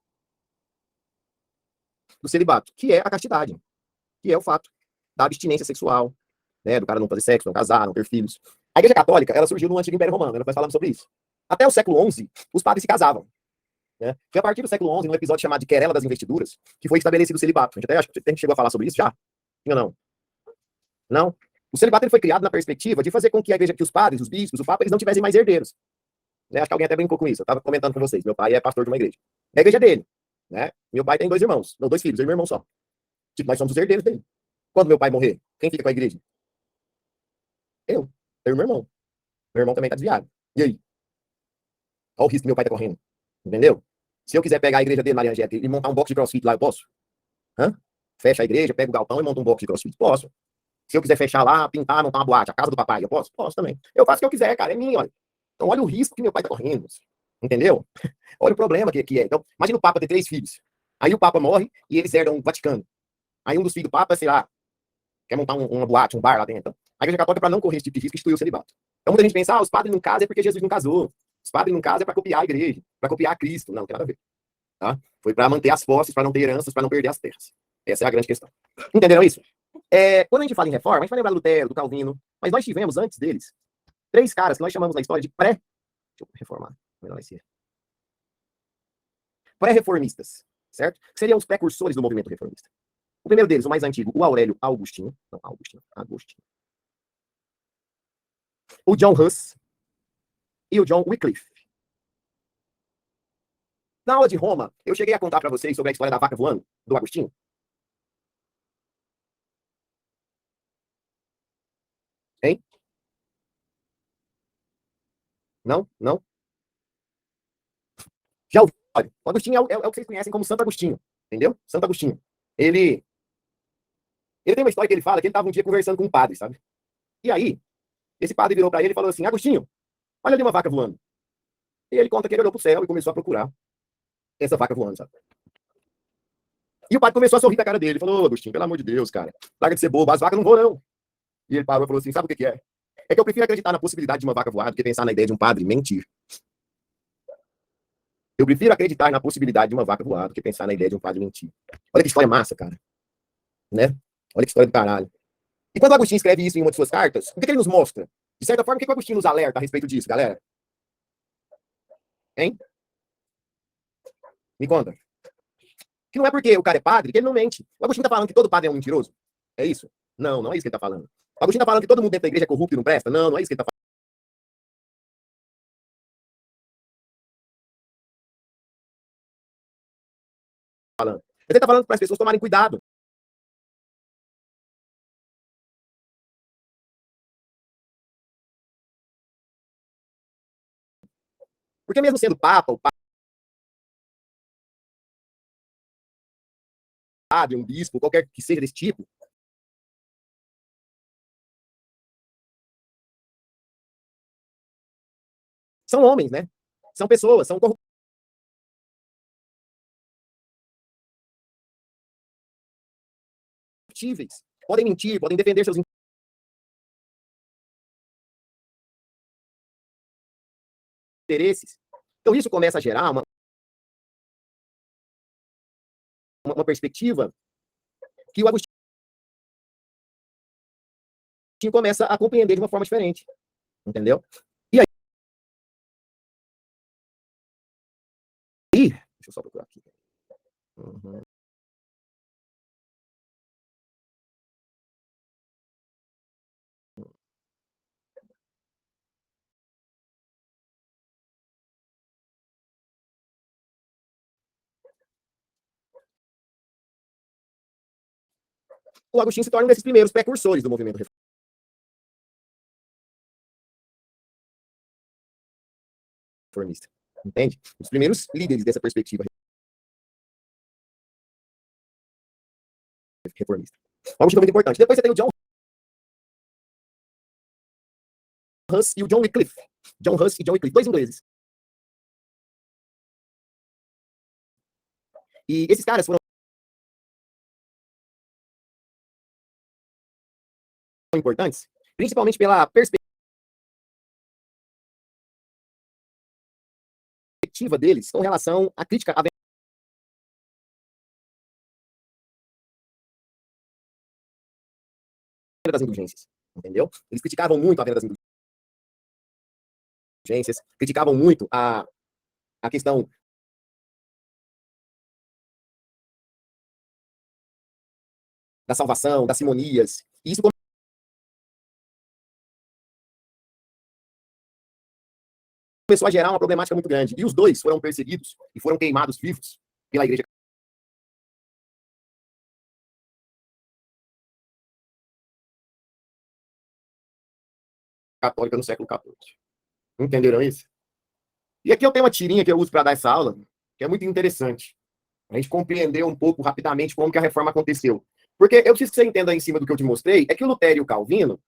Do celibato, que é a castidade, que é o fato da abstinência sexual, né, do cara não fazer sexo, não casar, não ter filhos. A Igreja Católica, ela surgiu no Antigo Império Romano, nós falamos sobre isso. Até o século XI, os padres se casavam. Né? Foi a partir do século XI, num episódio chamado de Querela das Investiduras, que foi estabelecido o celibato. A gente até acho que a gente chegou a falar sobre isso já? Sim ou não? Não. O celibato ele foi criado na perspectiva de fazer com que a igreja, que os padres, os bispos, o papa, eles não tivessem mais herdeiros. Né? Acho que alguém até brincou com isso. Eu estava comentando com vocês. Meu pai é pastor de uma igreja. É a igreja dele. Né? Meu pai tem 2 irmãos. Não, 2 filhos, eu e meu irmão só. Tipo, nós somos os herdeiros dele. Quando meu pai morrer, quem fica com a igreja? Eu e meu irmão. Meu irmão também tá desviado. E aí? Olha o risco que meu pai tá correndo. Entendeu? Se eu quiser pegar a igreja dele, Maria Angélica, e montar um box de crossfit lá, eu posso? Hã? Fecha a igreja, pega o galpão e monta um box de crossfit. Posso. Se eu quiser fechar lá, pintar, montar uma boate, a casa do papai, eu posso? Posso também. Eu faço o que eu quiser, cara, é minha, olha. Então, olha o risco que meu pai tá correndo. Entendeu? Olha o problema que é. Então, imagina o Papa ter 3 filhos. Aí o Papa morre e eles herdam o Vaticano. Aí um dos filhos do Papa, sei lá, quer montar uma boate, um bar lá dentro. A Igreja Católica, para não correr esse tipo de risco, instituiu o celibato. Então, muita gente pensa, os padres não casam é porque Jesus não casou. Os padres não casam é para copiar a igreja, para copiar Cristo. Não, não tem nada a ver. Tá? Foi para manter as posses, para não ter heranças, para não perder as terras. Essa é a grande questão. Entenderam isso? Quando a gente fala em reforma, a gente vai lembrar do Lutero, do Calvino, mas nós tivemos antes deles 3 caras que nós chamamos na história de pré. Deixa eu reformar. Melhor esse. Pré-reformistas, certo? Que seriam os precursores do movimento reformista. O primeiro deles, o mais antigo, o Aurélio Augustinho. Não, Augustinho. Agostinho. O John Huss e o John Wycliffe. Na aula de Roma, eu cheguei a contar para vocês sobre a história da vaca voando, do Agostinho. Hein? Não? Não? Já ouviu? Olha, o Agostinho é o que vocês conhecem como Santo Agostinho. Entendeu? Santo Agostinho. Ele tem uma história que ele fala que ele estava um dia conversando com um padre, sabe? E aí, esse padre virou para ele e falou assim: Agostinho, olha ali uma vaca voando. E ele conta que ele olhou pro céu e começou a procurar essa vaca voando, sabe? E o padre começou a sorrir da cara dele. Ele falou: Agostinho, pelo amor de Deus, cara, larga de ser bobo, as vacas não voam, não. E ele parou e falou assim: sabe o que é? É que eu prefiro acreditar na possibilidade de uma vaca voar do que pensar na ideia de um padre mentir. Eu prefiro acreditar na possibilidade de uma vaca voar do que pensar na ideia de um padre mentir. Olha que história massa, cara. Né? Olha que história do caralho. E quando o Agostinho escreve isso em uma de suas cartas, o que ele nos mostra? De certa forma, o que o Agostinho nos alerta a respeito disso, galera? Hein? Me conta. Que não é porque o cara é padre que ele não mente. O Agostinho tá falando que todo padre é um mentiroso? É isso? Não, não é isso que ele tá falando. O Agostinho tá falando que todo mundo dentro da igreja é corrupto e não presta? Não, não é isso que ele tá falando. Ele tá falando para as pessoas tomarem cuidado. Porque mesmo sendo papa, o padre, um bispo, qualquer que seja desse tipo, são homens, né? São pessoas, são corruptíveis. Podem mentir, podem defender seus interesses. Então isso começa a gerar uma perspectiva que o Agostinho começa a compreender de uma forma diferente. Entendeu? E aí, deixa eu só procurar aqui. Uhum. O Agostinho se torna um desses primeiros precursores do movimento reformista. Entende? Os primeiros líderes dessa perspectiva reformista. O Agostinho é muito importante. Depois você tem o John Huss e o John Wycliffe. John Huss e John Wycliffe, 2 ingleses. E esses caras foram importantes, principalmente pela perspectiva deles com relação à crítica à venda das indulgências, entendeu? Eles criticavam muito a venda das indulgências, criticavam muito a questão da salvação, das simonias, e isso começou a gerar uma problemática muito grande. E os dois foram perseguidos e foram queimados vivos pela Igreja Católica no século XIV. Entenderam isso? E aqui eu tenho uma tirinha que eu uso para dar essa aula, que é muito interessante. A gente compreender um pouco rapidamente como que a reforma aconteceu. Porque eu preciso que você entenda em cima do que eu te mostrei, é que o Lutero e o Calvino,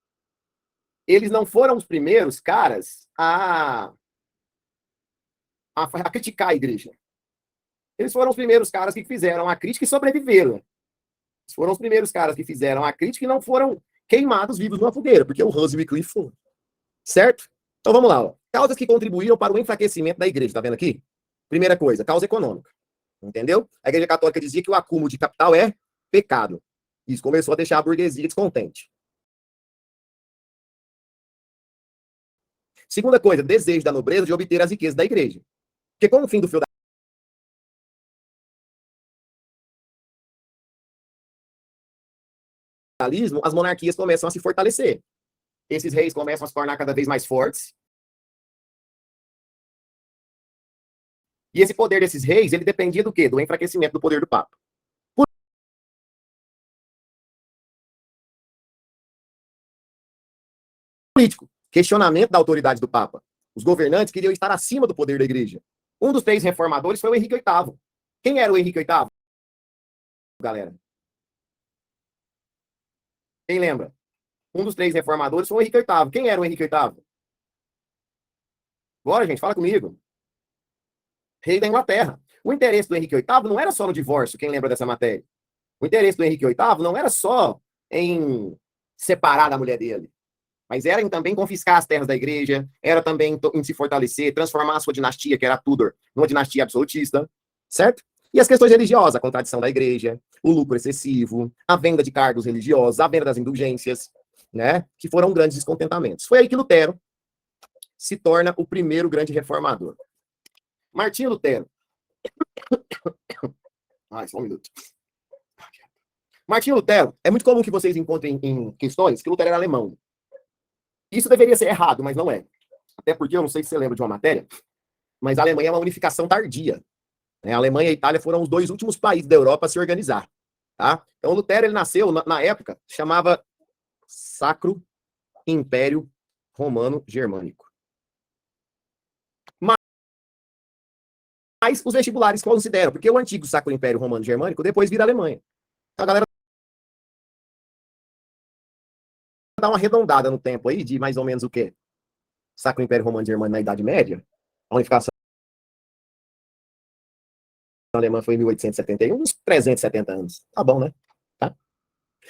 eles não foram os primeiros caras a criticar a igreja. Eles foram os primeiros caras que fizeram a crítica e sobreviveram. Eles foram os primeiros caras que fizeram a crítica e não foram queimados vivos numa fogueira, porque o Hus e o Wycliffe foram. Certo? Então vamos lá. Ó. Causas que contribuíram para o enfraquecimento da igreja. Tá vendo aqui? Primeira coisa, causa econômica. Entendeu? A Igreja Católica dizia que o acúmulo de capital é pecado. Isso começou a deixar a burguesia descontente. Segunda coisa, desejo da nobreza de obter as riquezas da igreja. Porque com o fim do feudalismo, as monarquias começam a se fortalecer. Esses reis começam a se tornar cada vez mais fortes. E esse poder desses reis, ele dependia do quê? Do enfraquecimento do poder do Papa. Político. Questionamento da autoridade do Papa. Os governantes queriam estar acima do poder da igreja. Um dos 3 reformadores foi o Henrique VIII. Quem era o Henrique VIII, galera? Quem lembra? Um dos 3 reformadores foi o Henrique VIII. Quem era o Henrique VIII? Bora, gente, fala comigo. Rei da Inglaterra. O interesse do Henrique VIII não era só no divórcio, quem lembra dessa matéria? O interesse do Henrique VIII não era só em separar da mulher dele, mas era em também confiscar as terras da igreja, era também em se fortalecer, transformar a sua dinastia, que era a Tudor, numa dinastia absolutista, certo? E as questões religiosas, a contradição da igreja, o lucro excessivo, a venda de cargos religiosos, a venda das indulgências, né? Que foram grandes descontentamentos. Foi aí que Lutero se torna o primeiro grande reformador. Martinho Lutero. Só um minuto. Martinho Lutero, é muito comum que vocês encontrem em questões que Lutero era alemão. Isso deveria ser errado, mas não é. Até porque, eu não sei se você lembra de uma matéria, mas a Alemanha é uma unificação tardia. A Alemanha e a Itália foram os 2 últimos países da Europa a se organizar. Tá? Então, Lutero ele nasceu, na época, chamava Sacro Império Romano Germânico. Mas os vestibulares consideram, porque o antigo Sacro Império Romano Germânico depois vira Alemanha. Então, a galera dá uma arredondada no tempo aí, de mais ou menos o quê? Sacro Império Romano Germânico na Idade Média. A unificação alemã foi em 1871, uns 370 anos. Tá bom, né? Tá?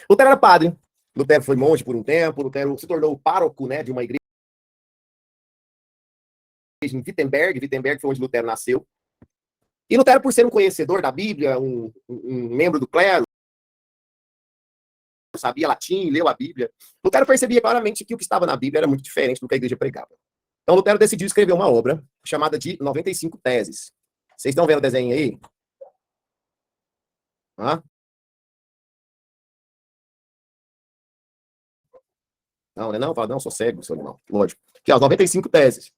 Lutero era padre. Lutero foi monge por um tempo. Lutero se tornou pároco, né, de uma igreja em Wittenberg. Wittenberg foi onde Lutero nasceu. E Lutero, por ser um conhecedor da Bíblia, um membro do clero, sabia latim, leu a Bíblia, Lutero percebia claramente que o que estava na Bíblia era muito diferente do que a igreja pregava. Então, Lutero decidiu escrever uma obra chamada de 95 Teses. Vocês estão vendo o desenho aí? Hã? Não, né? Não, fala, não, sou cego, seu irmão. Lógico. Aqui, ó, as 95 teses.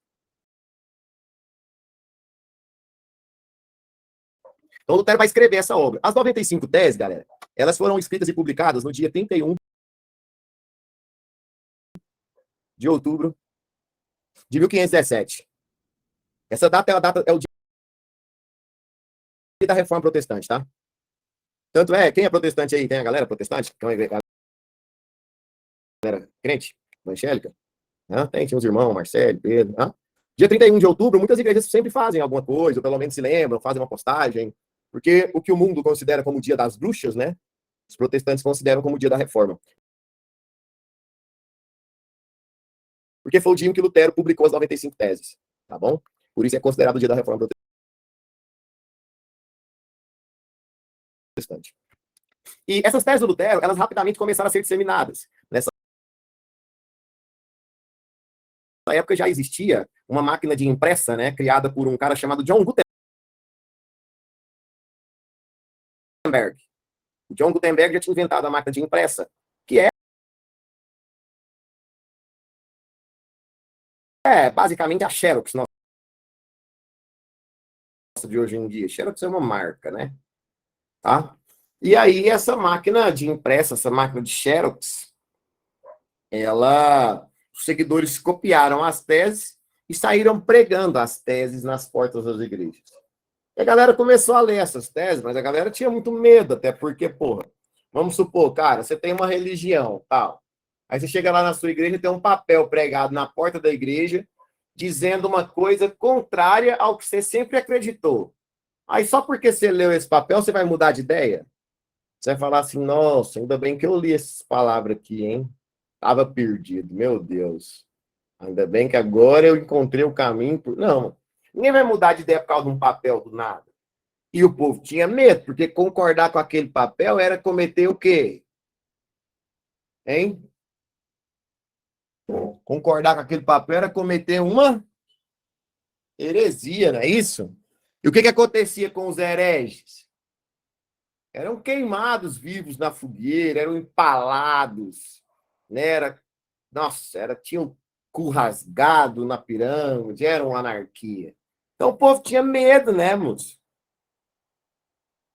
Então, Lutero vai escrever essa obra. As 95 teses, galera, elas foram escritas e publicadas no dia 31 de outubro de 1517. Essa data é o dia da Reforma Protestante, tá? Tanto é, quem é protestante aí? Tem a galera protestante? Tem a galera crente, evangélica? Tem uns irmãos, Marcelo, Pedro. Dia 31 de outubro, muitas igrejas sempre fazem alguma coisa, ou pelo menos se lembram, fazem uma postagem. Porque o que o mundo considera como o dia das bruxas, né? Os protestantes consideram como o dia da reforma. Porque foi o dia em que Lutero publicou as 95 teses, tá bom? Por isso é considerado o dia da reforma protestante. E essas teses do Lutero, elas rapidamente começaram a ser disseminadas. Nessa época já existia uma máquina de impressa, né, criada por um cara chamado John Gutenberg. O John Gutenberg já tinha inventado a máquina de impressa, que é basicamente a Xerox nossa de hoje em dia. Xerox é uma marca, né? Tá? E aí essa máquina de impressa, essa máquina de Xerox, os seguidores copiaram as teses e saíram pregando as teses nas portas das igrejas. E a galera começou a ler essas teses, mas a galera tinha muito medo, até porque, porra, vamos supor, cara, você tem uma religião, tal. Aí você chega lá na sua igreja e tem um papel pregado na porta da igreja dizendo uma coisa contrária ao que você sempre acreditou. Aí só porque você leu esse papel, você vai mudar de ideia? Você vai falar assim, nossa, ainda bem que eu li essas palavras aqui, hein? Tava perdido, meu Deus. Ainda bem que agora eu encontrei o caminho. Não, ninguém vai mudar de ideia por causa de um papel do nada. E o povo tinha medo, porque concordar com aquele papel era cometer o quê? Hein? Concordar com aquele papel era cometer uma heresia, não é isso? E o que acontecia com os hereges? Eram queimados vivos na fogueira, eram empalados, né? Tinha um cu rasgado na pirâmide, era uma anarquia. Então o povo tinha medo, né, moço?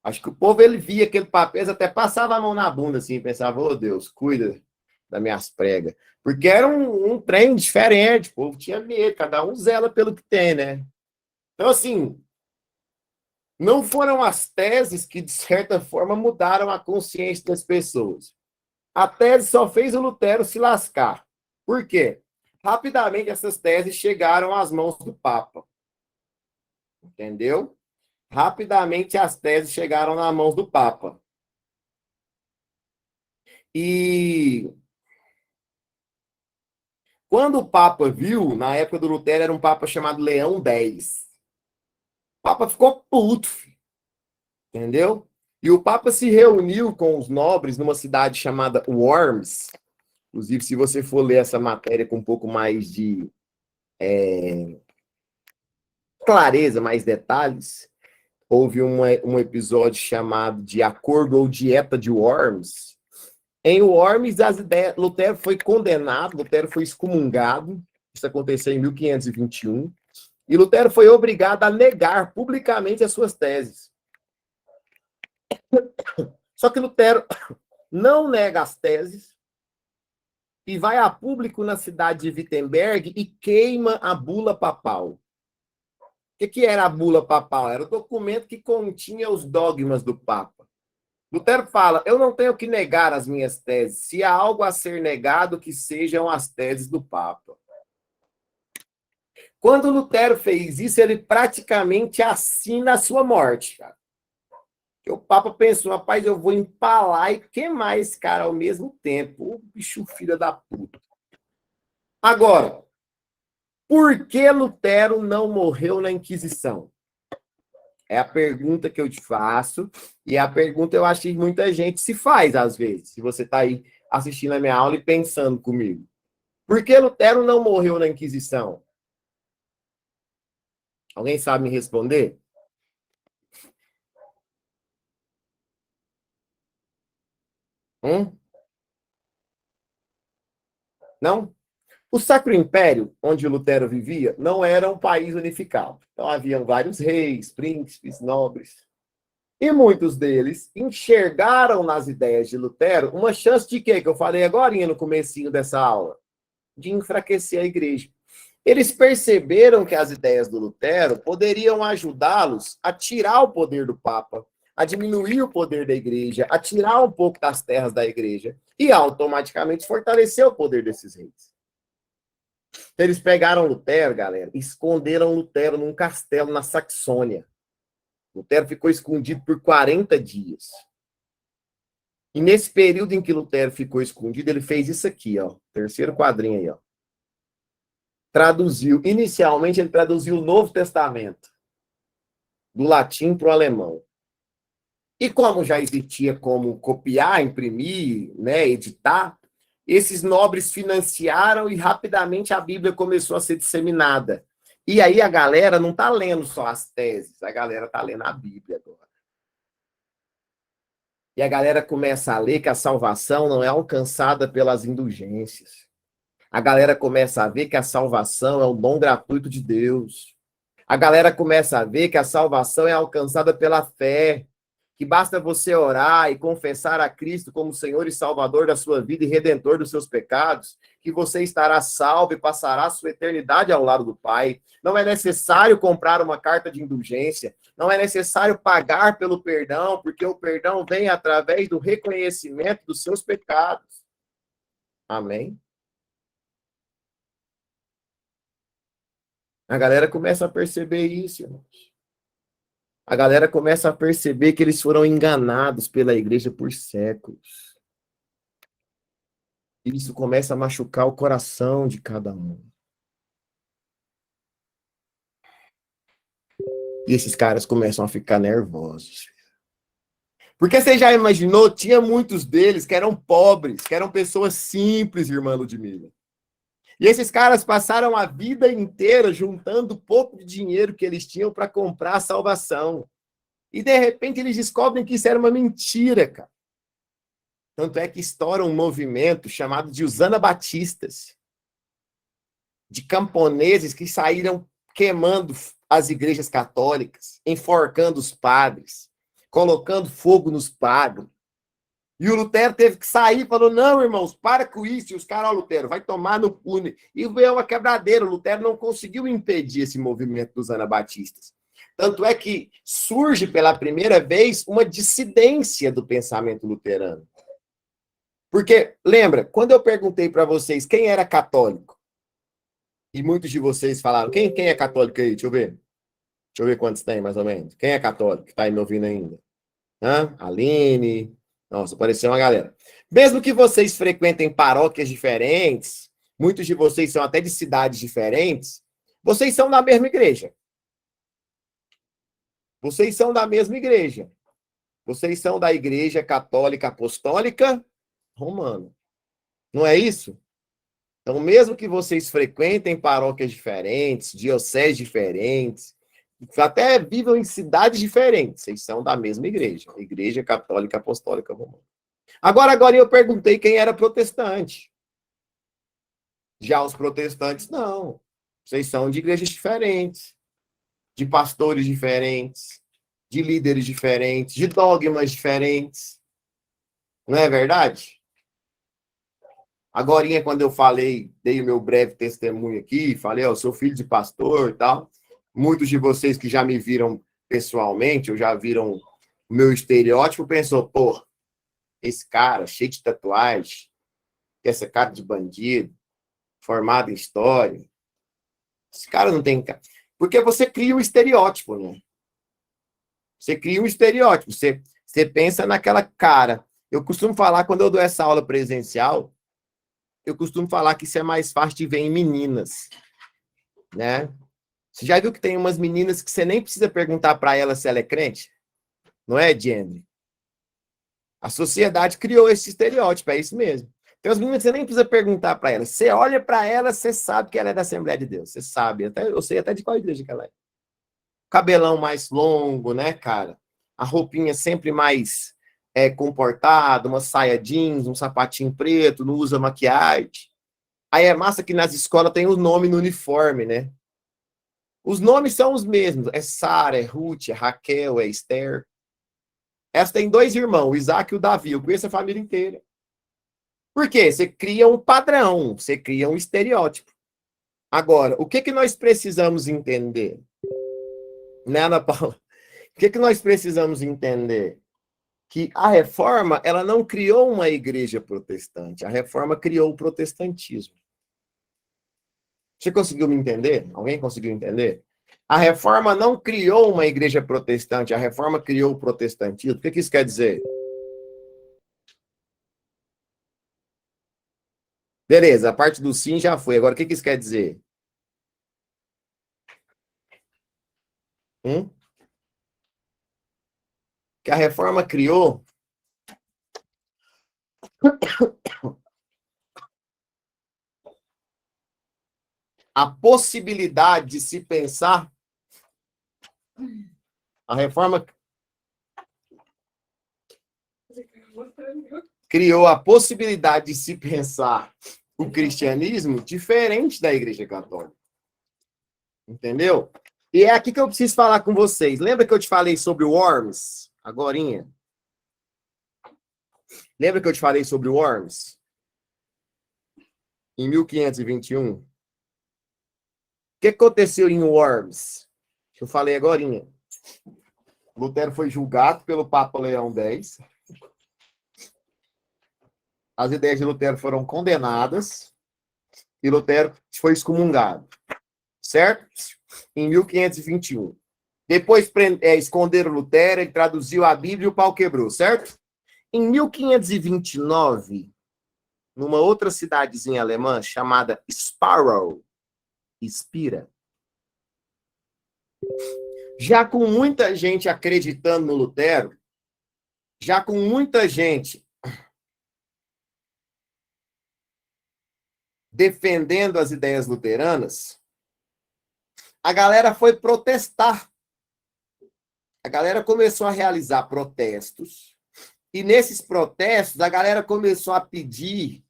Acho que o povo, ele via aquele papel, eles até passava a mão na bunda, assim, pensava, ô Deus, cuida das minhas pregas. Porque era um trem diferente, o povo tinha medo, cada um zela pelo que tem, né? Então, assim, não foram as teses que, de certa forma, mudaram a consciência das pessoas. A tese só fez o Lutero se lascar. Por quê? Rapidamente, essas teses chegaram às mãos do Papa. Entendeu? Rapidamente, as teses chegaram nas mãos do Papa. E quando o Papa viu, na época do Lutero, era um Papa chamado Leão X. O Papa ficou puto, entendeu? E o Papa se reuniu com os nobres numa cidade chamada Worms. Inclusive, se você for ler essa matéria com um pouco mais de clareza, mais detalhes, houve um episódio chamado de Acordo ou Dieta de Worms. Em Worms, as ideias, Lutero foi condenado, Lutero foi excomungado, isso aconteceu em 1521, e Lutero foi obrigado a negar publicamente as suas teses. Só que Lutero não nega as teses e vai a público na cidade de Wittenberg e queima a bula papal. O que era a bula papal? Era o documento que continha os dogmas do Papa. Lutero fala, eu não tenho que negar as minhas teses. Se há algo a ser negado, que sejam as teses do Papa. Quando Lutero fez isso, ele praticamente assina a sua morte, cara. O Papa pensou, rapaz, eu vou empalar e queimar esse cara ao mesmo tempo. O bicho filha da puta. Agora, por que Lutero não morreu na Inquisição? É a pergunta que eu te faço, e é a pergunta eu acho que muita gente se faz, às vezes, se você está aí assistindo a minha aula e pensando comigo. Por que Lutero não morreu na Inquisição? Alguém sabe me responder? Não? O Sacro Império, onde Lutero vivia, não era um país unificado. Então, haviam vários reis, príncipes, nobres. E muitos deles enxergaram nas ideias de Lutero uma chance de quê? Que eu falei agora no comecinho dessa aula. De enfraquecer a igreja. Eles perceberam que as ideias do Lutero poderiam ajudá-los a tirar o poder do Papa, a diminuir o poder da igreja, a tirar um pouco das terras da igreja e automaticamente fortalecer o poder desses reis. Eles pegaram Lutero, galera, e esconderam Lutero num castelo na Saxônia. Lutero ficou escondido por 40 dias. E nesse período em que Lutero ficou escondido, ele fez isso aqui, ó. Terceiro quadrinho aí, ó. Inicialmente ele traduziu o Novo Testamento, do latim para o alemão. E como já existia como copiar, imprimir, né, editar, esses nobres financiaram e rapidamente a Bíblia começou a ser disseminada. E aí a galera não está lendo só as teses, a galera está lendo a Bíblia agora. E a galera começa a ler que a salvação não é alcançada pelas indulgências. A galera começa a ver que a salvação é um dom gratuito de Deus. A galera começa a ver que a salvação é alcançada pela fé, que basta você orar e confessar a Cristo como Senhor e Salvador da sua vida e Redentor dos seus pecados, que você estará salvo e passará a sua eternidade ao lado do Pai. Não é necessário comprar uma carta de indulgência, não é necessário pagar pelo perdão, porque o perdão vem através do reconhecimento dos seus pecados. Amém? A galera começa a perceber isso, irmãos. A galera começa a perceber que eles foram enganados pela igreja por séculos. Isso começa a machucar o coração de cada um. E esses caras começam a ficar nervosos. Porque você já imaginou, tinha muitos deles que eram pobres, que eram pessoas simples, irmã Ludmila. E esses caras passaram a vida inteira juntando o pouco de dinheiro que eles tinham para comprar a salvação. E, de repente, eles descobrem que isso era uma mentira, cara. Tanto é que estoura um movimento chamado de os anabatistas, de camponeses que saíram queimando as igrejas católicas, enforcando os padres, colocando fogo nos padres. E o Lutero teve que sair e falou, não, irmãos, para com isso. E os caras, ó, Lutero, vai tomar no pune. E veio uma quebradeira. O Lutero não conseguiu impedir esse movimento dos anabatistas. Tanto é que surge pela primeira vez uma dissidência do pensamento luterano. Porque, lembra, quando eu perguntei para vocês quem era católico, e muitos de vocês falaram, quem é católico aí? Deixa eu ver. Deixa eu ver quantos tem, mais ou menos. Quem é católico que está aí me ouvindo ainda? Aline. Nossa, apareceu uma galera. Mesmo que vocês frequentem paróquias diferentes, muitos de vocês são até de cidades diferentes, vocês são da mesma igreja. Vocês são da mesma igreja. Vocês são da Igreja Católica Apostólica Romana. Não é isso? Então, mesmo que vocês frequentem paróquias diferentes, dioceses diferentes, até vivam em cidades diferentes, vocês são da mesma igreja, Igreja Católica Apostólica Romana. Agora eu perguntei quem era protestante. Já os protestantes, não. Vocês são de igrejas diferentes, de pastores diferentes, de líderes diferentes, de dogmas diferentes. Não é verdade? Agorinha, quando eu falei, dei o meu breve testemunho aqui, falei, ó, sou filho de pastor e tal. Muitos de vocês que já me viram pessoalmente, ou já viram o meu estereótipo, pensou, pô, esse cara cheio de tatuagem, com essa cara de bandido, formado em história, esse cara não tem... Porque você cria um estereótipo, né? Você cria um estereótipo, você pensa naquela cara. Eu costumo falar, quando eu dou essa aula presencial, eu costumo falar que isso é mais fácil de ver em meninas, né? Você já viu que tem umas meninas que você nem precisa perguntar para ela se ela é crente? Não é, Diane? A sociedade criou esse estereótipo, é isso mesmo. Tem umas meninas que você nem precisa perguntar para ela. Você olha para ela, você sabe que ela é da Assembleia de Deus. Você sabe, eu sei até de qual igreja que ela é. Cabelão mais longo, né, cara? A roupinha sempre mais comportada, uma saia jeans, um sapatinho preto, não usa maquiagem. Aí é massa que nas escolas tem o nome no uniforme, né? Os nomes são os mesmos. É Sara, é Ruth, é Raquel, é Esther. Essa tem 2 irmãos, o Isaac e o Davi. Eu conheço a família inteira. Por quê? Você cria um padrão, você cria um estereótipo. Agora, o que nós precisamos entender? Né, Ana Paula? O que nós precisamos entender? Que a reforma, ela não criou uma igreja protestante. A reforma criou o protestantismo. Você conseguiu me entender? Alguém conseguiu entender? A reforma não criou uma igreja protestante, a reforma criou o protestantismo. O que isso quer dizer? Beleza, a parte do sim já foi. Agora, o que isso quer dizer? Que a reforma criou a possibilidade de se pensar. A reforma criou a possibilidade de se pensar o cristianismo diferente da Igreja Católica. Entendeu? E é aqui que eu preciso falar com vocês. Lembra que eu te falei sobre o Worms? Agorinha. Lembra que eu te falei sobre o Worms? Em 1521. O que aconteceu em Worms? Eu falei agorinha. Lutero foi julgado pelo Papa Leão X. As ideias de Lutero foram condenadas e Lutero foi excomungado. Certo? Em 1521. Depois esconderam Lutero, ele traduziu a Bíblia e o pau quebrou, certo? Em 1529, numa outra cidadezinha alemã chamada Sparrow, Spira, já com muita gente acreditando no Lutero, já com muita gente defendendo as ideias luteranas, a galera foi protestar. A galera começou a realizar protestos, e nesses protestos, a galera começou a pedir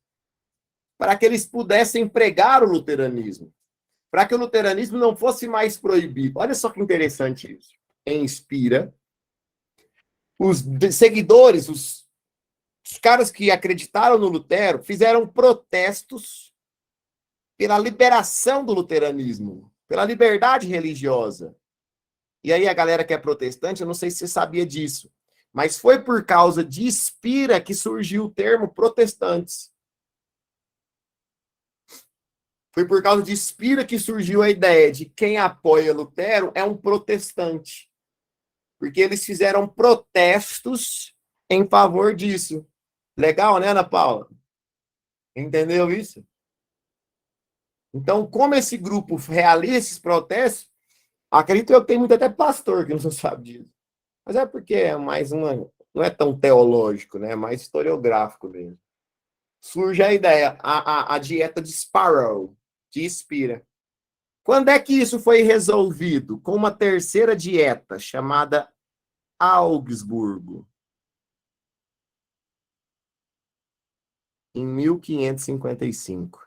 para que eles pudessem pregar o luteranismo, para que o luteranismo não fosse mais proibido. Olha só que interessante isso. Em Spira, os seguidores, os caras que acreditaram no Lutero, fizeram protestos pela liberação do luteranismo, pela liberdade religiosa. E aí a galera que é protestante, eu não sei se você sabia disso, mas foi por causa de Spira que surgiu o termo protestantes. Foi por causa de Spira que surgiu a ideia de quem apoia Lutero é um protestante. Porque eles fizeram protestos em favor disso. Legal, né, Ana Paula? Entendeu isso? Então, como esse grupo realiza esses protestos, acredito eu que tem muito até pastor que não sabe disso. Mas é porque é mais uma... Não é tão teológico, né? É mais historiográfico mesmo. Surge a ideia, a dieta de Sparrow, de Spira. Quando é que isso foi resolvido? Com uma terceira dieta, chamada Augsburgo. Em 1555.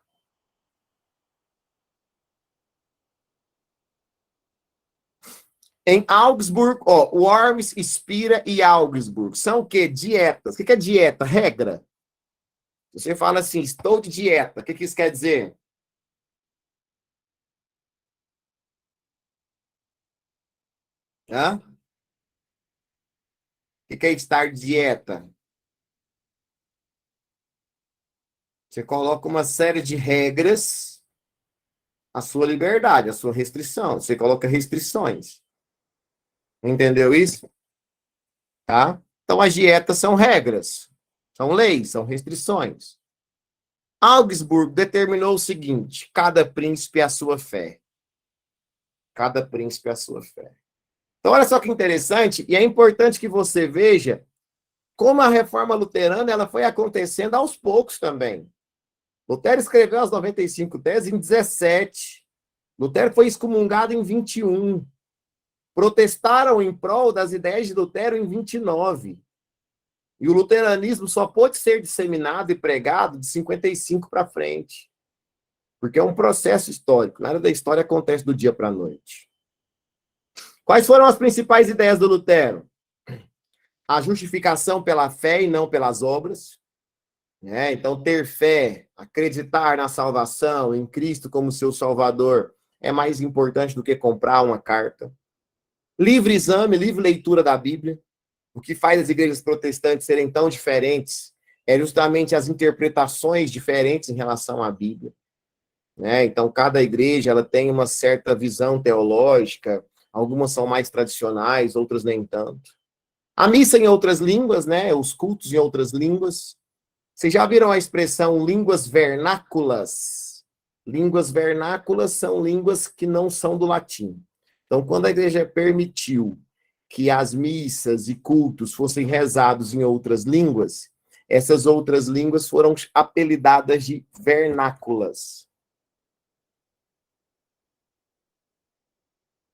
Em Augsburgo, ó, Worms, Spira e Augsburgo. São o quê? Dietas. O que é dieta? Regra. Você fala assim, estou de dieta. O que isso quer dizer? Hã? O que é estar de dieta? Você coloca uma série de regras à sua liberdade, à sua restrição. Você coloca restrições. Entendeu isso? Tá? Então, as dietas são regras, são leis, são restrições. Augsburgo determinou o seguinte: cada príncipe a sua fé. Cada príncipe a sua fé. Então, olha só que interessante, e é importante que você veja como a reforma luterana ela foi acontecendo aos poucos também. Lutero escreveu as 95 teses em 17. Lutero foi excomungado em 21. Protestaram em prol das ideias de Lutero em 29. E o luteranismo só pôde ser disseminado e pregado de 55 para frente. Porque é um processo histórico. Nada da história acontece do dia para a noite. Quais foram as principais ideias do Lutero? A justificação pela fé e não pelas obras. Então, ter fé, acreditar na salvação, em Cristo como seu Salvador, é mais importante do que comprar uma carta. Livre exame, livre leitura da Bíblia. O que faz as igrejas protestantes serem tão diferentes é justamente as interpretações diferentes em relação à Bíblia. né? Então, cada igreja ela tem uma certa visão teológica, algumas são mais tradicionais, outras nem tanto. A missa em outras línguas, né? Os cultos em outras línguas. Vocês já viram a expressão línguas vernáculas? Línguas vernáculas são línguas que não são do latim. Então, quando a igreja permitiu que as missas e cultos fossem rezados em outras línguas, essas outras línguas foram apelidadas de vernáculas.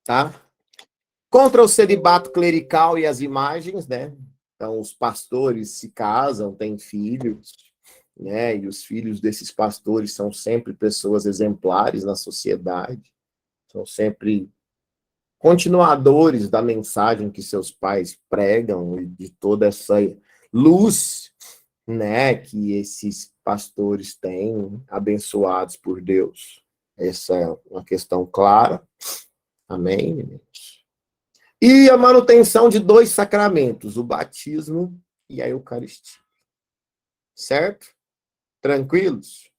Tá? Contra o celibato clerical e as imagens, né? Então, os pastores se casam, têm filhos, né? E os filhos desses pastores são sempre pessoas exemplares na sociedade, são sempre continuadores da mensagem que seus pais pregam e de toda essa luz, né, que esses pastores têm, abençoados por Deus. Essa é uma questão clara. Amém? E a manutenção de dois sacramentos, o batismo e a Eucaristia. Certo? Tranquilos?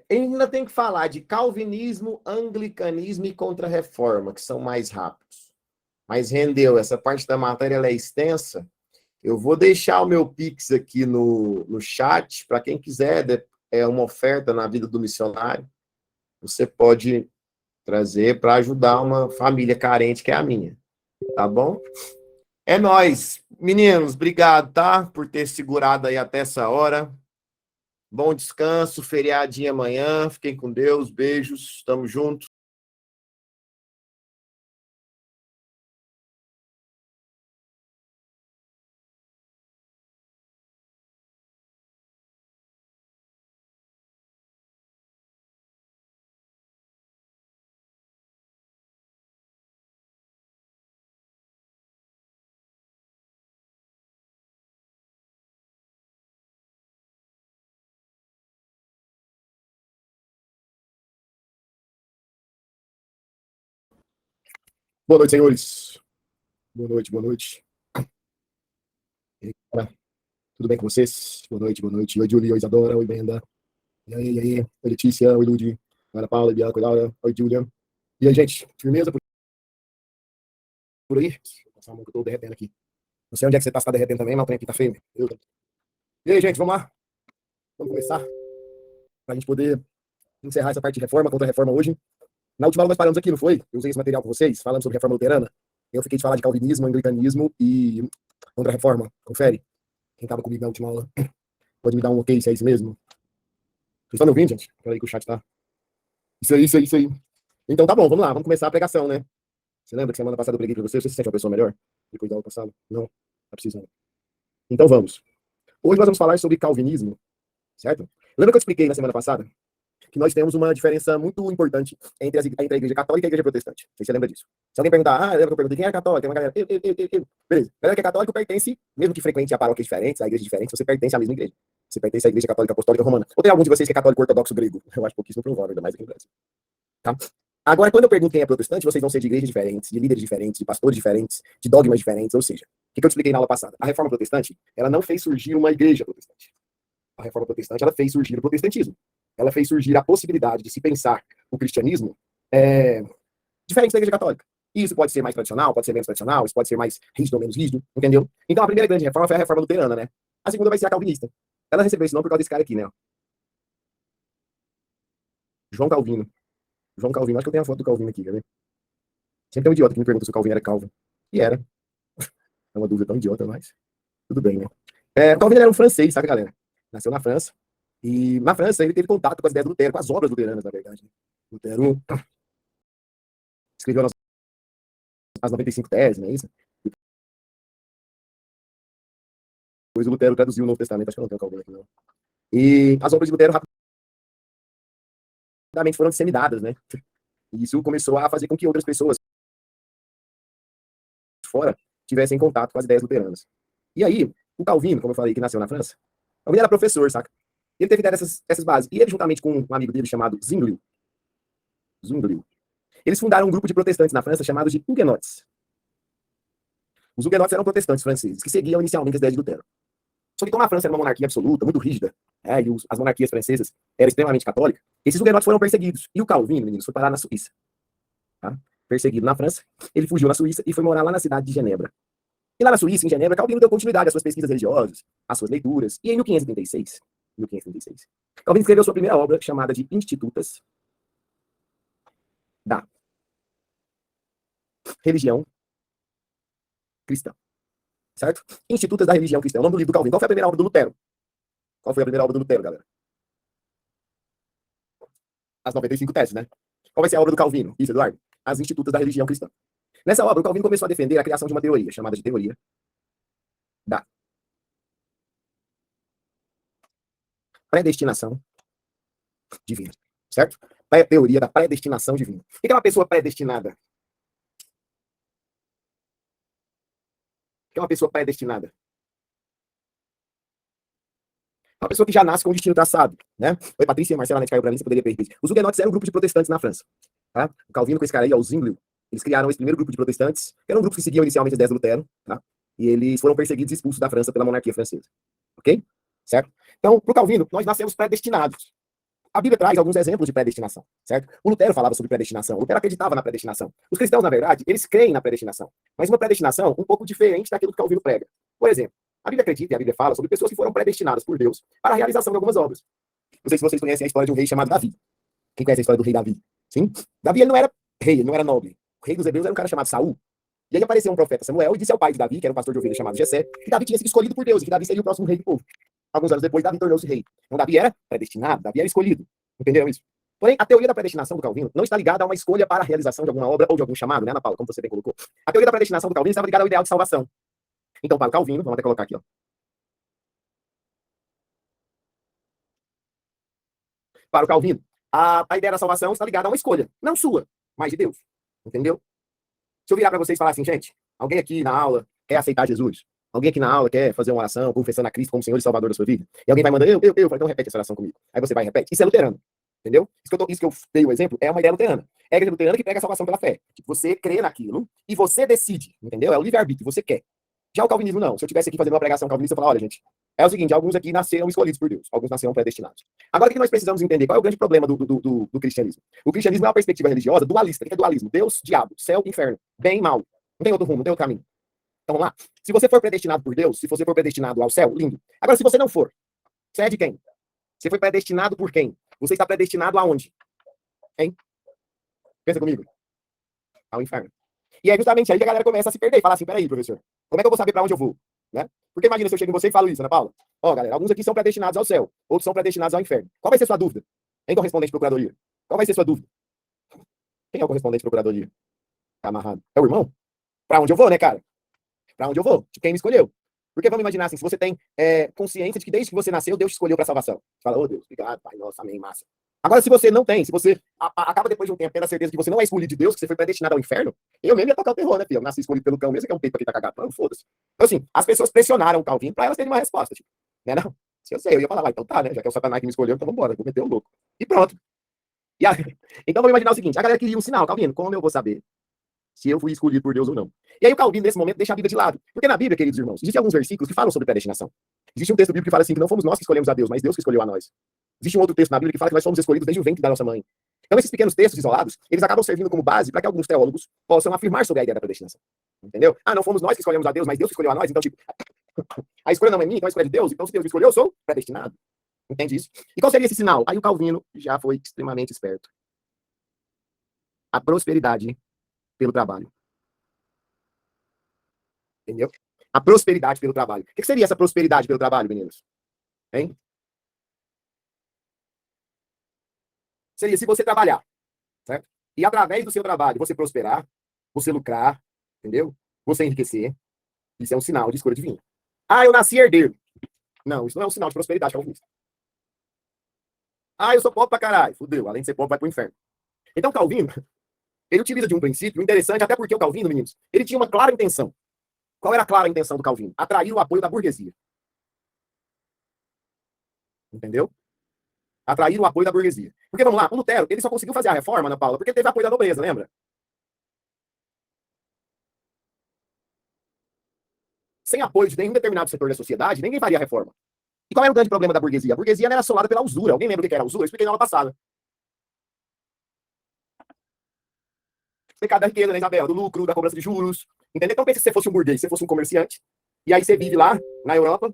Ainda tem que falar de calvinismo, anglicanismo e contra-reforma, que são mais rápidos. Mas rendeu, essa parte da matéria ela é extensa. Eu vou deixar o meu Pix aqui no chat, para quem quiser, é uma oferta na vida do missionário. Você pode trazer para ajudar uma família carente, que é a minha. Tá bom? É nóis. Meninos, obrigado, tá? Por ter segurado aí até essa hora. Bom descanso, feriadinho amanhã. Fiquem com Deus, beijos, tamo junto. Boa noite, senhores. Boa noite, boa noite. Tudo bem com vocês? Boa noite, boa noite. Oi, Julie, oi, Isadora, oi, Brenda. E aí? Oi, Letícia, oi, Ludi, Ana Paula, Bianca, oi, Laura, oi, Julia. E aí, gente, firmeza por aí? Vou passar a mão que eu tô derretendo aqui. Não sei onde é que você tá derretendo também, mas o trem aqui tá feio. E aí, gente, vamos lá? Vamos começar? Pra gente poder encerrar essa parte de reforma, contra a reforma hoje. Na última aula nós paramos aqui, não foi? Eu usei esse material com vocês, falando sobre reforma luterana. Eu fiquei de falar de calvinismo, anglicanismo e contra a reforma. Confere. Quem estava comigo na última aula, pode me dar um ok se é isso mesmo. Vocês estão me ouvindo, gente? Peraí que o chat tá... Isso aí, isso aí, isso aí. Então tá bom, vamos lá, vamos começar a pregação, né? Você lembra que semana passada eu preguei pra você? Você se sente uma pessoa melhor depois da aula passada? Não? Tá precisando. Então vamos. Hoje nós vamos falar sobre calvinismo, certo? Lembra que eu expliquei na semana passada que nós temos uma diferença muito importante entre a igreja católica e a igreja protestante. Não sei se você lembra disso. Se alguém perguntar, lembra que eu perguntei quem é católico? Tem uma galera, eu. Beleza. A galera que é católico pertence, mesmo que frequente a paróquias diferentes, a igrejas diferentes, você pertence à mesma igreja. Você pertence à igreja católica apostólica romana. Ou tem algum de vocês que é católico ortodoxo grego? Eu acho pouquíssimo provável, ainda mais aqui no Brasil. Tá? Agora, quando eu pergunto quem é protestante, vocês vão ser de igrejas diferentes, de líderes diferentes, de pastores diferentes, de dogmas diferentes, ou seja, o que eu expliquei na aula passada? A reforma protestante, ela não fez surgir uma igreja protestante. A reforma protestante, ela fez surgir o protestantismo. Ela fez surgir a possibilidade de se pensar o cristianismo diferente da igreja católica. E isso pode ser mais tradicional, pode ser menos tradicional, isso pode ser mais rígido ou menos rígido, entendeu? Então a primeira grande reforma foi a reforma luterana, né? A segunda vai ser a calvinista. Ela recebeu esse nome por causa desse cara aqui, né? João Calvino. João Calvino, acho que eu tenho a foto do Calvino aqui, quer ver? Sempre tem um idiota que me pergunta se o Calvino era calvo. E era. É uma dúvida tão idiota, mas tudo bem, né? O Calvino era um francês, sabe, galera? Nasceu na França. E na França ele teve contato com as ideias do Lutero, com as obras luteranas, na verdade. Lutero escreveu as 95 teses, não é isso? Depois o Lutero traduziu o Novo Testamento, acho que eu não tenho Calvino aqui, não. E as obras de Lutero rapidamente foram disseminadas, né? E isso começou a fazer com que outras pessoas fora tivessem contato com as ideias luteranas. E aí, o Calvino, como eu falei, que nasceu na França, Calvino era professor, saca? Ele teve ideia dessas bases. E ele, juntamente com um amigo dele chamado Zwinglio, eles fundaram um grupo de protestantes na França chamados de Huguenots. Os Huguenots eram protestantes franceses que seguiam inicialmente as ideias de Lutero. Só que como a França era uma monarquia absoluta, muito rígida, e as monarquias francesas eram extremamente católicas, esses huguenotes foram perseguidos. E o Calvino, meninos, foi parar na Suíça. Tá? Perseguido na França, ele fugiu na Suíça e foi morar lá na cidade de Genebra. E lá na Suíça, em Genebra, Calvino deu continuidade às suas pesquisas religiosas, às suas leituras, e em 1536, Calvino escreveu sua primeira obra, chamada de Institutas da Religião Cristã. Certo? Institutas da Religião Cristã, o nome do livro do Calvino. Qual foi a primeira obra do Lutero? Qual foi a primeira obra do Lutero, galera? As 95 teses, né? Qual vai ser a obra do Calvino? Isso, Eduardo? As Institutas da Religião Cristã. Nessa obra, o Calvino começou a defender a criação de uma teoria, chamada de teoria da predestinação divina. Certo? Teoria da predestinação divina. O que é uma pessoa predestinada? O que é uma pessoa predestinada? Uma pessoa que já nasce com o destino traçado, né? Oi, Patrícia, Marcela, net caiu pra mim, você poderia perguntar. Os huguenotes eram um grupo de protestantes na França. Tá? O Calvino com esse cara aí, o Zwinglio, eles criaram esse primeiro grupo de protestantes, que eram grupos que seguiam inicialmente as ideias do Lutero, tá? E eles foram perseguidos e expulsos da França pela monarquia francesa. Ok? Certo? Então, pro Calvino, nós nascemos predestinados. A Bíblia traz alguns exemplos de predestinação, certo? O Lutero falava sobre predestinação, o Lutero acreditava na predestinação. Os cristãos, na verdade, eles creem na predestinação, mas uma predestinação um pouco diferente daquilo que Calvino prega. Por exemplo, a Bíblia acredita e a Bíblia fala sobre pessoas que foram predestinadas por Deus para a realização de algumas obras. Não sei se vocês conhecem a história de um rei chamado Davi. Quem conhece a história do rei Davi? Sim? Davi, ele não era rei, ele não era nobre. O rei dos hebreus era um cara chamado Saul. E aí apareceu um profeta, Samuel, e disse ao pai de Davi, que era um pastor de ovelhas chamado Jessé, que Davi tinha sido escolhido por Deus e que Davi seria o próximo rei do povo. Alguns anos depois, Davi tornou-se rei. Então, Davi era predestinado, Davi era escolhido. Entenderam isso? Porém, a teoria da predestinação do Calvino não está ligada a uma escolha para a realização de alguma obra ou de algum chamado, né, Ana Paula, como você bem colocou. A teoria da predestinação do Calvino estava ligada ao ideal de salvação. Então, para o Calvino, vamos até colocar aqui, ó. Para o Calvino, a ideia da salvação está ligada a uma escolha, não sua, mas de Deus. Entendeu? Se eu virar para vocês e falar assim, gente, alguém aqui na aula quer aceitar Jesus? Alguém aqui na aula quer fazer uma oração, confessando a Cristo como Senhor e Salvador da sua vida? E alguém vai mandar, eu. Falo, então repete essa oração comigo. Aí você vai e repete. Isso é luterano. Entendeu? Isso que eu dei o exemplo é uma ideia luterana. É a igreja luterana que prega a salvação pela fé. Você crê naquilo e você decide. Entendeu? É o livre-arbítrio, você quer. Já o calvinismo, não. Se eu estivesse aqui fazendo uma pregação calvinista, eu falar, olha, gente, é o seguinte, alguns aqui nasceram escolhidos por Deus, alguns nasceram predestinados. Agora, o que nós precisamos entender? Qual é o grande problema do cristianismo? O cristianismo é uma perspectiva religiosa dualista. O que é dualismo? Deus, diabo, céu, inferno, bem e mal. Não tem outro rumo, não tem outro caminho. Então, vamos lá. Se você for predestinado por Deus, se você for predestinado ao céu, lindo. Agora, se você não for, você é de quem? Você foi predestinado por quem? Você está predestinado aonde? Hein? Pensa comigo. Ao inferno. E é justamente aí que a galera começa a se perder e falar assim, peraí, professor, como é que eu vou saber para onde eu vou? Né? Porque imagina se eu chego em você e falo isso, Ana Paula. Ó, galera, alguns aqui são predestinados ao céu, outros são predestinados ao inferno. Qual vai ser sua dúvida? Hein, correspondente de procuradoria? Qual vai ser sua dúvida? Quem é o correspondente de procuradoria? Tá amarrado. É o irmão? Pra onde eu vou, né, cara? Pra onde eu vou? De quem me escolheu. Porque vamos imaginar assim, se você tem consciência de que desde que você nasceu, Deus te escolheu para salvação. Você fala, oh Deus, obrigado, pai, nossa, amém, massa. Agora, se você não tem, se você acaba depois de um tempo tendo a certeza que você não é escolhido de Deus, que você foi predestinado ao inferno, eu mesmo ia tocar o terror, né, filho? Eu nasci escolhido pelo cão mesmo, que é um peito pra quem tá cagado. Não, foda-se. Então, assim, as pessoas pressionaram o Calvino pra elas terem uma resposta, tipo, né, não? Se eu sei, eu ia falar, então tá, né, já que é o Satanás que me escolheu, então vambora, vou meter o louco. E pronto. E aí, então, vamos imaginar o seguinte, a galera queria um sinal, Calvino, como eu vou saber se eu fui escolhido por Deus ou não? E aí o Calvino, nesse momento, deixa a Bíblia de lado. Porque na Bíblia, queridos irmãos, existem alguns versículos que falam sobre predestinação. Existe um texto bíblico que fala assim, que não fomos nós que escolhemos a Deus, mas Deus que escolheu a nós. Existe um outro texto na Bíblia que fala que nós fomos escolhidos desde o ventre da nossa mãe. Então, esses pequenos textos isolados, eles acabam servindo como base para que alguns teólogos possam afirmar sobre a ideia da predestinação. Entendeu? Ah, não fomos nós que escolhemos a Deus, mas Deus que escolheu a nós. Então, tipo, a escolha não é minha, então a escolha é de Deus. Então, se Deus me escolheu, eu sou predestinado. Entende isso? E qual seria esse sinal? Aí o Calvino já foi extremamente esperto. A prosperidade pelo trabalho. Entendeu? A prosperidade pelo trabalho. O que seria essa prosperidade pelo trabalho, meninos? Hein? Seria se você trabalhar, certo? E através do seu trabalho você prosperar, você lucrar, entendeu? Você enriquecer. Isso é um sinal de escolha divina. Ah, eu nasci herdeiro. Não, isso não é um sinal de prosperidade, calvinista. Ah, eu sou pobre pra caralho. Fudeu. Além de ser pobre, vai pro inferno. Então, Calvino, ele utiliza de um princípio interessante, até porque o Calvino, meninos, ele tinha uma clara intenção. Qual era a clara intenção do Calvino? Atrair o apoio da burguesia. Entendeu? Atrair o apoio da burguesia. Porque, vamos lá, o Lutero, ele só conseguiu fazer a reforma, Ana Paula, porque ele teve apoio da nobreza, lembra? Sem apoio de nenhum determinado setor da sociedade, ninguém faria a reforma. E qual era o grande problema da burguesia? A burguesia era assolada pela usura. Alguém lembra o que era a usura? Eu expliquei na aula passada. Pecado da riqueza, né, Isabel? Do lucro, da cobrança de juros. Entendeu? Então, pensa se você fosse um burguês, se você fosse um comerciante, e aí você vive lá, na Europa,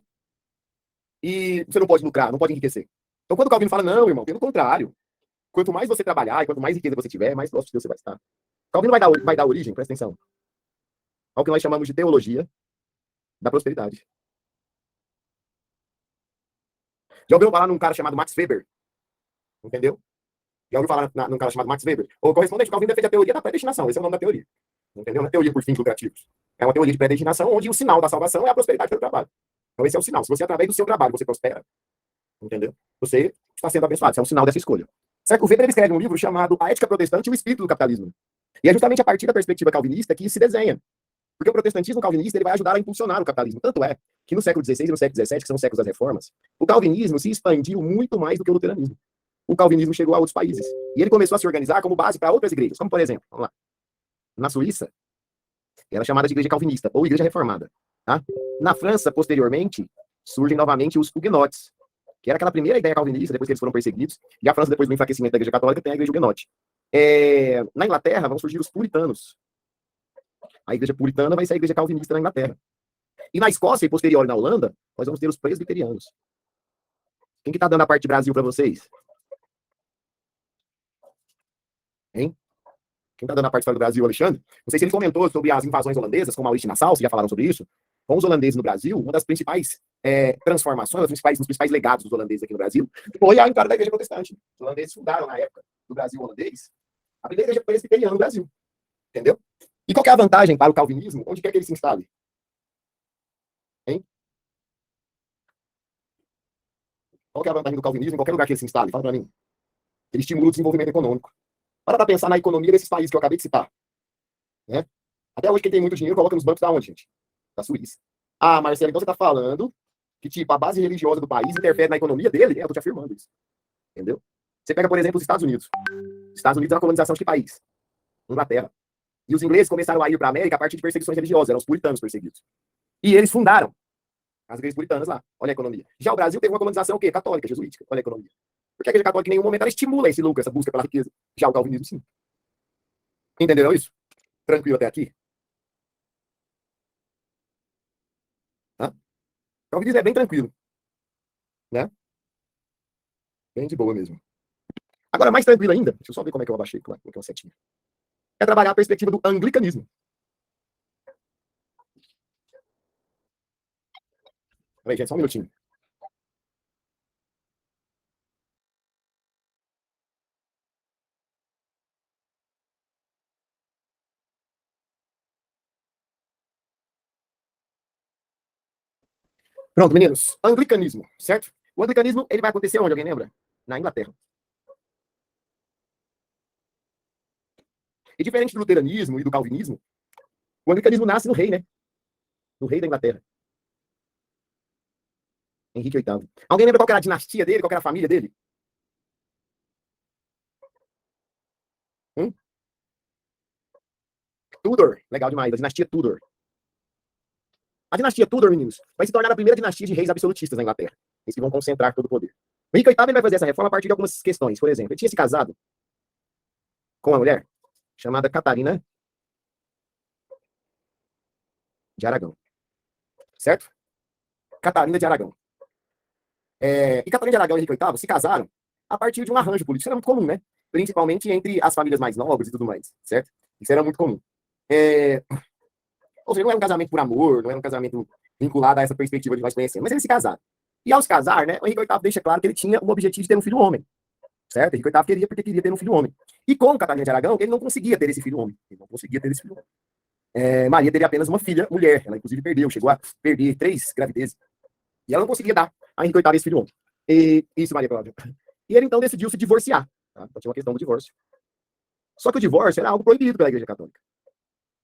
e você não pode lucrar, não pode enriquecer. Então, quando o Calvino fala, não, irmão, pelo contrário. Quanto mais você trabalhar e quanto mais riqueza você tiver, mais próximo de Deus você vai estar. Calvino vai dar origem, presta atenção, ao que nós chamamos de teologia da prosperidade. Já ouviu falar num cara chamado Max Weber? Entendeu? Já ouviu falar num cara chamado Max Weber? O correspondente Calvino defende a teoria da predestinação. Esse é o nome da teoria. Entendeu? Não é teoria por fins lucrativos. É uma teoria de predestinação onde o sinal da salvação é a prosperidade pelo trabalho. Então esse é o sinal. Se você, através do seu trabalho, você prospera, entendeu? Você está sendo abençoado. Isso é um sinal dessa escolha. Certo? O Weber ele escreve um livro chamado A Ética Protestante e o Espírito do Capitalismo. E é justamente a partir da perspectiva calvinista que se desenha. Porque o protestantismo calvinista ele vai ajudar a impulsionar o capitalismo. Tanto é que no século XVI e no século XVII, que são os séculos das reformas, o calvinismo se expandiu muito mais do que o luteranismo. O calvinismo chegou a outros países. E ele começou a se organizar como base para outras igrejas. Como, por exemplo, vamos lá, na Suíça, era chamada de igreja calvinista, ou igreja reformada. Tá? Na França, posteriormente, surgem novamente os huguenotes, que era aquela primeira ideia calvinista, depois que eles foram perseguidos, e a França, depois do enfraquecimento da igreja católica, tem a igreja huguenote. Na Inglaterra, vão surgir os puritanos. A igreja puritana vai ser a igreja calvinista na Inglaterra. E na Escócia, e posterior na Holanda, nós vamos ter os presbiterianos. Quem que tá dando a parte de Brasil para vocês? Hein? Quem tá dando a parte do Brasil, Alexandre? Não sei se ele comentou sobre as invasões holandesas com Maurício de Nassau, vocês já falaram sobre isso. Com os holandeses no Brasil, uma das principais transformações, dos principais legados dos holandeses aqui no Brasil, foi a entrada da igreja protestante. Os holandeses fundaram, na época do Brasil holandês, a primeira igreja presbiteriana no Brasil. Entendeu? E qual que é a vantagem para o calvinismo, onde quer que ele se instale? Hein? Qual que é a vantagem do calvinismo em qualquer lugar que ele se instale? Fala para mim. Ele estimula o desenvolvimento econômico. Para pensar na economia desses países que eu acabei de citar. Né? Até hoje, quem tem muito dinheiro coloca nos bancos da onde, gente? Da Suíça. Ah, Marcelo, então você está falando que tipo, a base religiosa do país interfere na economia dele? Eu estou te afirmando isso. Entendeu? Você pega, por exemplo, os Estados Unidos. Os Estados Unidos é uma colonização de que país? Inglaterra. E os ingleses começaram a ir para a América a partir de perseguições religiosas, eram os puritanos perseguidos. E eles fundaram as igrejas puritanas lá. Olha a economia. Já o Brasil teve uma colonização o quê? Católica, jesuítica. Olha a economia. Porque a igreja católica em nenhum momento ela estimula esse lucro, essa busca pela riqueza. Já o calvinismo, sim. Entenderam isso? Tranquilo até aqui? Hã? O calvinismo é bem tranquilo. Né? Bem de boa mesmo. Agora, mais tranquilo ainda, deixa eu só ver como é que eu abaixei, como é que é uma setinha. É trabalhar a perspectiva do anglicanismo. Peraí, gente, só um minutinho. Pronto, meninos. Anglicanismo, certo? O anglicanismo, ele vai acontecer onde? Alguém lembra? Na Inglaterra. E diferente do luteranismo e do calvinismo, o anglicanismo nasce no rei, né? No rei da Inglaterra. Henrique VIII. Alguém lembra qual era a dinastia dele? Qual era a família dele? Hum? Tudor. Legal demais. A dinastia Tudor. A dinastia Tudor, meninos, vai se tornar a primeira dinastia de reis absolutistas na Inglaterra. Eles que vão concentrar todo o poder. O Henrique VIII ele vai fazer essa reforma a partir de algumas questões. Por exemplo, ele tinha se casado com uma mulher chamada Catarina de Aragão. Certo? Catarina de Aragão. E Catarina de Aragão e Henrique VIII se casaram a partir de um arranjo político. Isso era muito comum, né? Principalmente entre as famílias mais nobres e tudo mais, certo? Isso era muito comum. Ou seja, não era um casamento por amor, não era um casamento vinculado a essa perspectiva de nós conhecemos, mas eles se casaram. E ao se casar, né, o Henrique VIII deixa claro que ele tinha o objetivo de ter um filho homem, certo? Henrique VIII queria porque queria ter um filho homem. E com Catarina de Aragão, ele não conseguia ter esse filho homem. Ele não conseguia ter esse filho homem. Maria teria apenas uma filha mulher. Ela, inclusive, chegou a perder 3 gravidezes. E ela não conseguia dar a Henrique VIII esse filho homem. Isso, Maria Cláudia. E ele, então, decidiu se divorciar. Tá? Então, tinha uma questão do divórcio. Só que o divórcio era algo proibido pela Igreja Católica.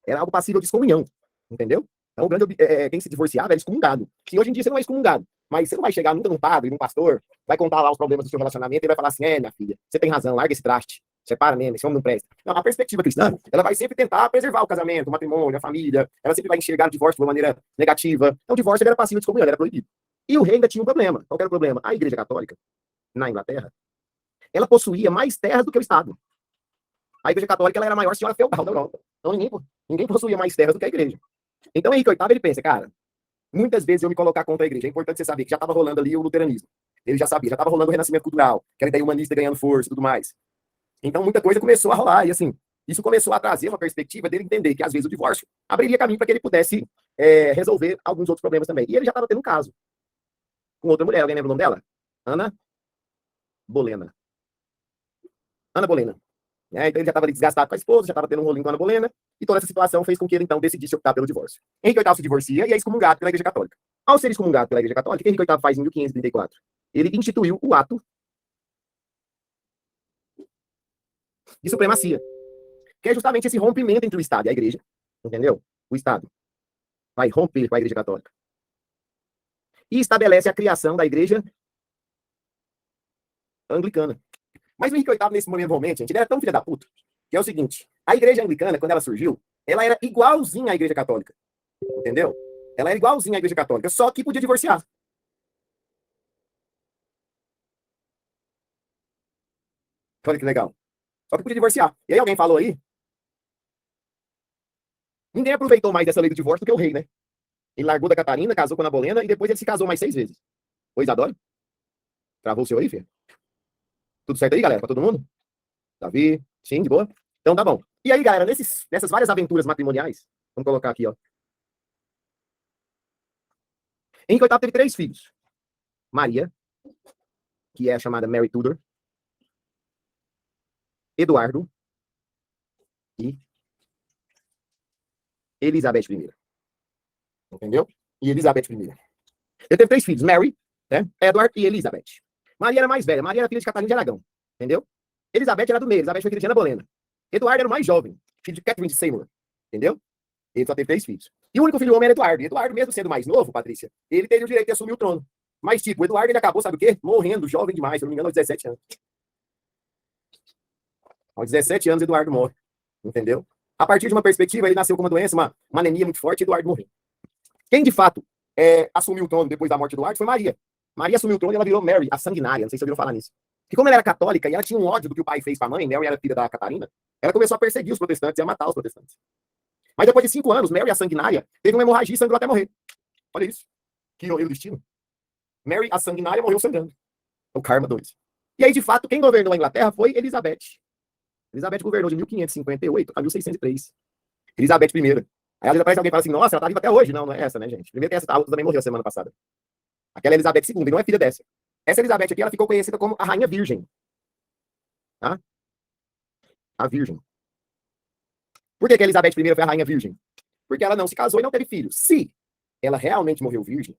Era algo passível de excomunhão. Entendeu? Então, quem se divorciava era excomungado. Que hoje em dia você não é excomungado. Mas você não vai chegar nunca num padre, num pastor, vai contar lá os problemas do seu relacionamento e vai falar assim: minha filha, você tem razão, larga esse traste. Separa mesmo, esse homem não presta. Não, a perspectiva cristã, ela vai sempre tentar preservar o casamento, o matrimônio, a família. Ela sempre vai enxergar o divórcio de uma maneira negativa. Então, o divórcio era passível de excomunhão, era proibido. E o rei ainda tinha um problema. Qual era o problema? A Igreja Católica, na Inglaterra, ela possuía mais terras do que o Estado. A Igreja Católica ela era a maior senhora feudal da Europa. Então ninguém possuía mais terras do que a Igreja. Então Henrique VIII ele pensa, cara, muitas vezes eu me colocar contra a Igreja. É importante você saber que já estava rolando ali o luteranismo. Ele já sabia, já estava rolando o renascimento cultural, aquela ideia humanista ganhando força e tudo mais. Então muita coisa começou a rolar. E assim, isso começou a trazer uma perspectiva dele entender que às vezes o divórcio abriria caminho para que ele pudesse resolver alguns outros problemas também. E ele já estava tendo um caso com outra mulher. Alguém lembra o nome dela? Ana Bolena. Ana Bolena. Então ele já estava desgastado com a esposa, já estava tendo um rolinho com a Ana Bolena, e toda essa situação fez com que ele, então, decidisse optar pelo divórcio. Henrique VIII se divorcia e é excomungado pela Igreja Católica. Ao ser excomungado pela Igreja Católica, o que Henrique VIII faz em 1534? Ele instituiu o ato de supremacia, que é justamente esse rompimento entre o Estado e a Igreja, entendeu? O Estado vai romper com a Igreja Católica e estabelece a criação da Igreja Anglicana. Mas o Henrique VIII, nesse momento, gente, ele era tão filho da puta, que é o seguinte, a Igreja Anglicana, quando ela surgiu, ela era igualzinha à Igreja Católica, entendeu? Ela era igualzinha à Igreja Católica, só que podia divorciar. Olha que legal. Só que podia divorciar. E aí alguém falou aí, ninguém aproveitou mais dessa lei do divórcio do que o rei, né? Ele largou da Catarina, casou com a Ana Bolena, e depois ele se casou mais 6 vezes. Oi, Isadora? Travou o seu aí, filho? Tudo certo aí, galera? Pra todo mundo? Davi? Sim, de boa? Então tá bom. E aí, galera, nessas várias aventuras matrimoniais, vamos colocar aqui, ó. Henrique VIII teve 3 filhos. Maria, que é a chamada Mary Tudor, Eduardo e Elizabeth I. Entendeu? E Elizabeth I. Ele teve 3 filhos, Mary, né? Edward e Elizabeth. Maria era mais velha, Maria era filha de Catarina de Aragão, entendeu? Elizabeth era do meio, Elizabeth foi filha de Ana Bolena. Eduardo era o mais jovem, filho de Catherine de Seymour, entendeu? Ele só teve 3 filhos. E o único filho homem era Eduardo. E Eduardo, mesmo sendo mais novo, Patrícia, ele teria o direito de assumir o trono. Mas, tipo, o Eduardo, ele acabou, sabe o quê? Morrendo, jovem demais, se não me engano, aos 17 anos. Aos 17 anos, Eduardo morre, entendeu? A partir de uma perspectiva, ele nasceu com uma doença, uma anemia muito forte, e Eduardo morreu. Quem, de fato, assumiu o trono depois da morte de Eduardo foi Maria. Maria assumiu o trono e ela virou Mary, a sanguinária. Não sei se vocês ouviram falar nisso. Que como ela era católica e ela tinha um ódio do que o pai fez com a mãe, Mary era filha da Catarina, ela começou a perseguir os protestantes e a matar os protestantes. Mas depois de 5 anos, Mary, a sanguinária, teve uma hemorragia e sangrou até morrer. Olha isso. Que ironia do destino. Mary, a sanguinária, morreu sangrando. O karma 2. E aí, de fato, quem governou a Inglaterra foi Elizabeth. Elizabeth governou de 1558 a 1603. Elizabeth I. Aí às vezes aparece alguém e fala assim, nossa, ela tá viva até hoje. Não, não é essa, né, gente? Primeiro que essa, a outra também morreu semana passada. Aquela é Elizabeth II, e não é filha dessa. Essa Elizabeth aqui, ela ficou conhecida como a Rainha Virgem. Tá? A Virgem. Por que a Elizabeth I foi a Rainha Virgem? Porque ela não se casou e não teve filho. Se ela realmente morreu virgem,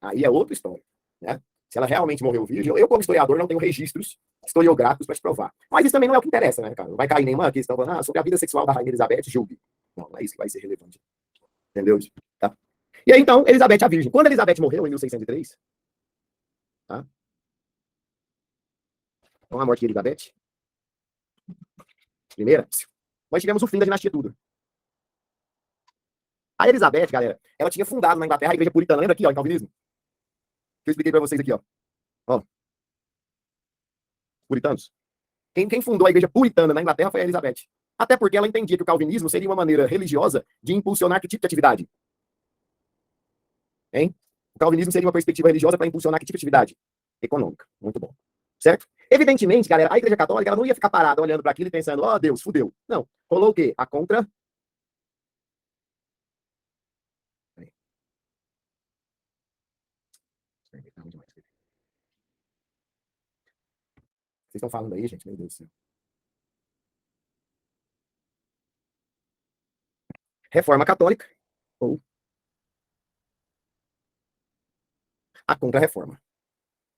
aí é outra história, né? Se ela realmente morreu virgem, eu como historiador, não tenho registros historiográficos para te provar. Mas isso também não é o que interessa, né, cara? Não vai cair nenhuma questão falando, sobre a vida sexual da Rainha Elizabeth, julgue. Não, não é isso que vai ser relevante. Entendeu? Tá? E aí, então, Elizabeth a Virgem. Quando Elizabeth morreu, em 1603, tá? Com a morte de Elizabeth, primeira, nós tivemos o fim da dinastia Tudor. A Elizabeth, galera, ela tinha fundado na Inglaterra a igreja puritana. Lembra aqui, ó, em Calvinismo? Que eu expliquei para vocês aqui, ó. Ó. Puritanos. Quem fundou a igreja puritana na Inglaterra foi a Elizabeth. Até porque ela entendia que o calvinismo seria uma maneira religiosa de impulsionar que tipo de atividade? Hein? O calvinismo seria uma perspectiva religiosa para impulsionar que tipo de atividade? Econômica. Muito bom. Certo? Evidentemente, galera, a igreja católica ela não ia ficar parada olhando para aquilo e pensando, ó, Deus, fudeu. Não. Rolou o quê? A contra... Vocês estão falando aí, gente? Meu Deus do céu. Reforma católica ou a contra-reforma.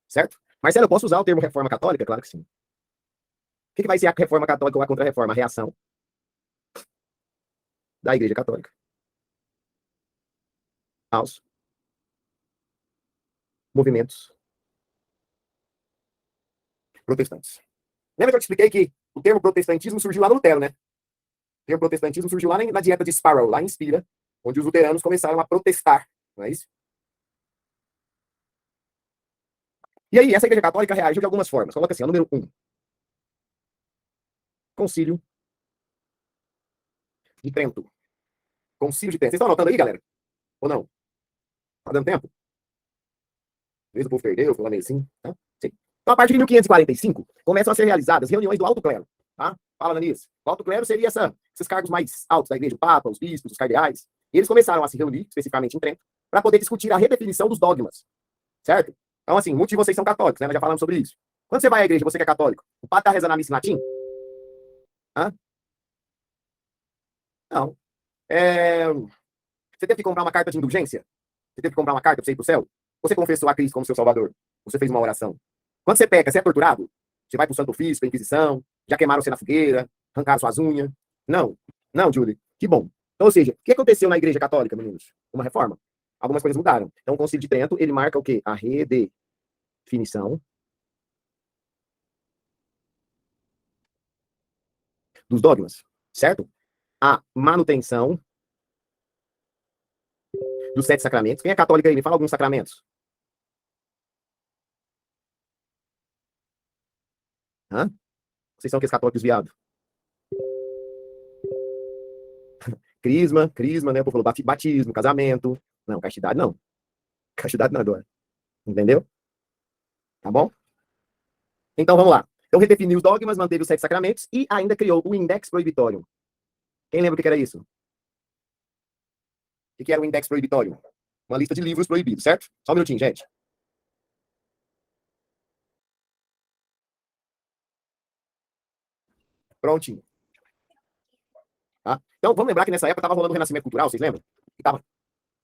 Certo? Marcelo, eu posso usar o termo reforma católica? Claro que sim. O que vai ser a reforma católica ou a contra-reforma? A reação da igreja católica aos movimentos protestantes. Lembra que eu te expliquei que o termo protestantismo surgiu lá no Lutero, né? O termo protestantismo surgiu lá na dieta de Sparrow, lá em Spira, onde os luteranos começaram a protestar, não é isso? E aí, essa Igreja Católica reagiu de algumas formas. Coloca assim, ó, número 1. Concílio de Trento. Concílio de Trento. Vocês estão anotando aí, galera? Ou não? Tá dando tempo? Às vezes o povo perdeu, foi lá meio assim. Tá? Sim. Então, a partir de 1545, começam a ser realizadas reuniões do alto clero. Tá? Falando nisso. O alto clero seria esses cargos mais altos da igreja, o papa, os bispos, os cardeais. E eles começaram a se reunir, especificamente em Trento, para poder discutir a redefinição dos dogmas. Certo? Então, assim, muitos de vocês são católicos, né? Nós já falamos sobre isso. Quando você vai à igreja, você que é católico, o padre está rezando a missa em latim? Hã? Não. Você teve que comprar uma carta de indulgência? Você teve que comprar uma carta para você ir para o céu? Você confessou a Cristo como seu salvador? Você fez uma oração? Quando você peca, você é torturado? Você vai para o Santo Ofício, para a Inquisição? Já queimaram você na fogueira? Arrancaram suas unhas? Não. Não, Julie. Que bom. Então, ou seja, o que aconteceu na Igreja Católica, meninos? Uma reforma. Algumas coisas mudaram. Então, o Concílio de Trento, ele marca o quê? A redefinição dos dogmas, certo? A manutenção dos 7 sacramentos. Quem é católico aí? Me fala alguns sacramentos. Hã? Vocês são aqueles católicos viados. Crisma, né? O povo falou batismo, casamento. Não, castidade não. Castidade não agora. Entendeu? Tá bom? Então vamos lá. Então redefiniu os dogmas, manteve os 7 sacramentos e ainda criou o Index Prohibitorium. Quem lembra o que era isso? O que era o Index Prohibitorium? Uma lista de livros proibidos, certo? Só um minutinho, gente. Prontinho. Tá? Então vamos lembrar que nessa época estava rolando o Renascimento Cultural, vocês lembram? E tava.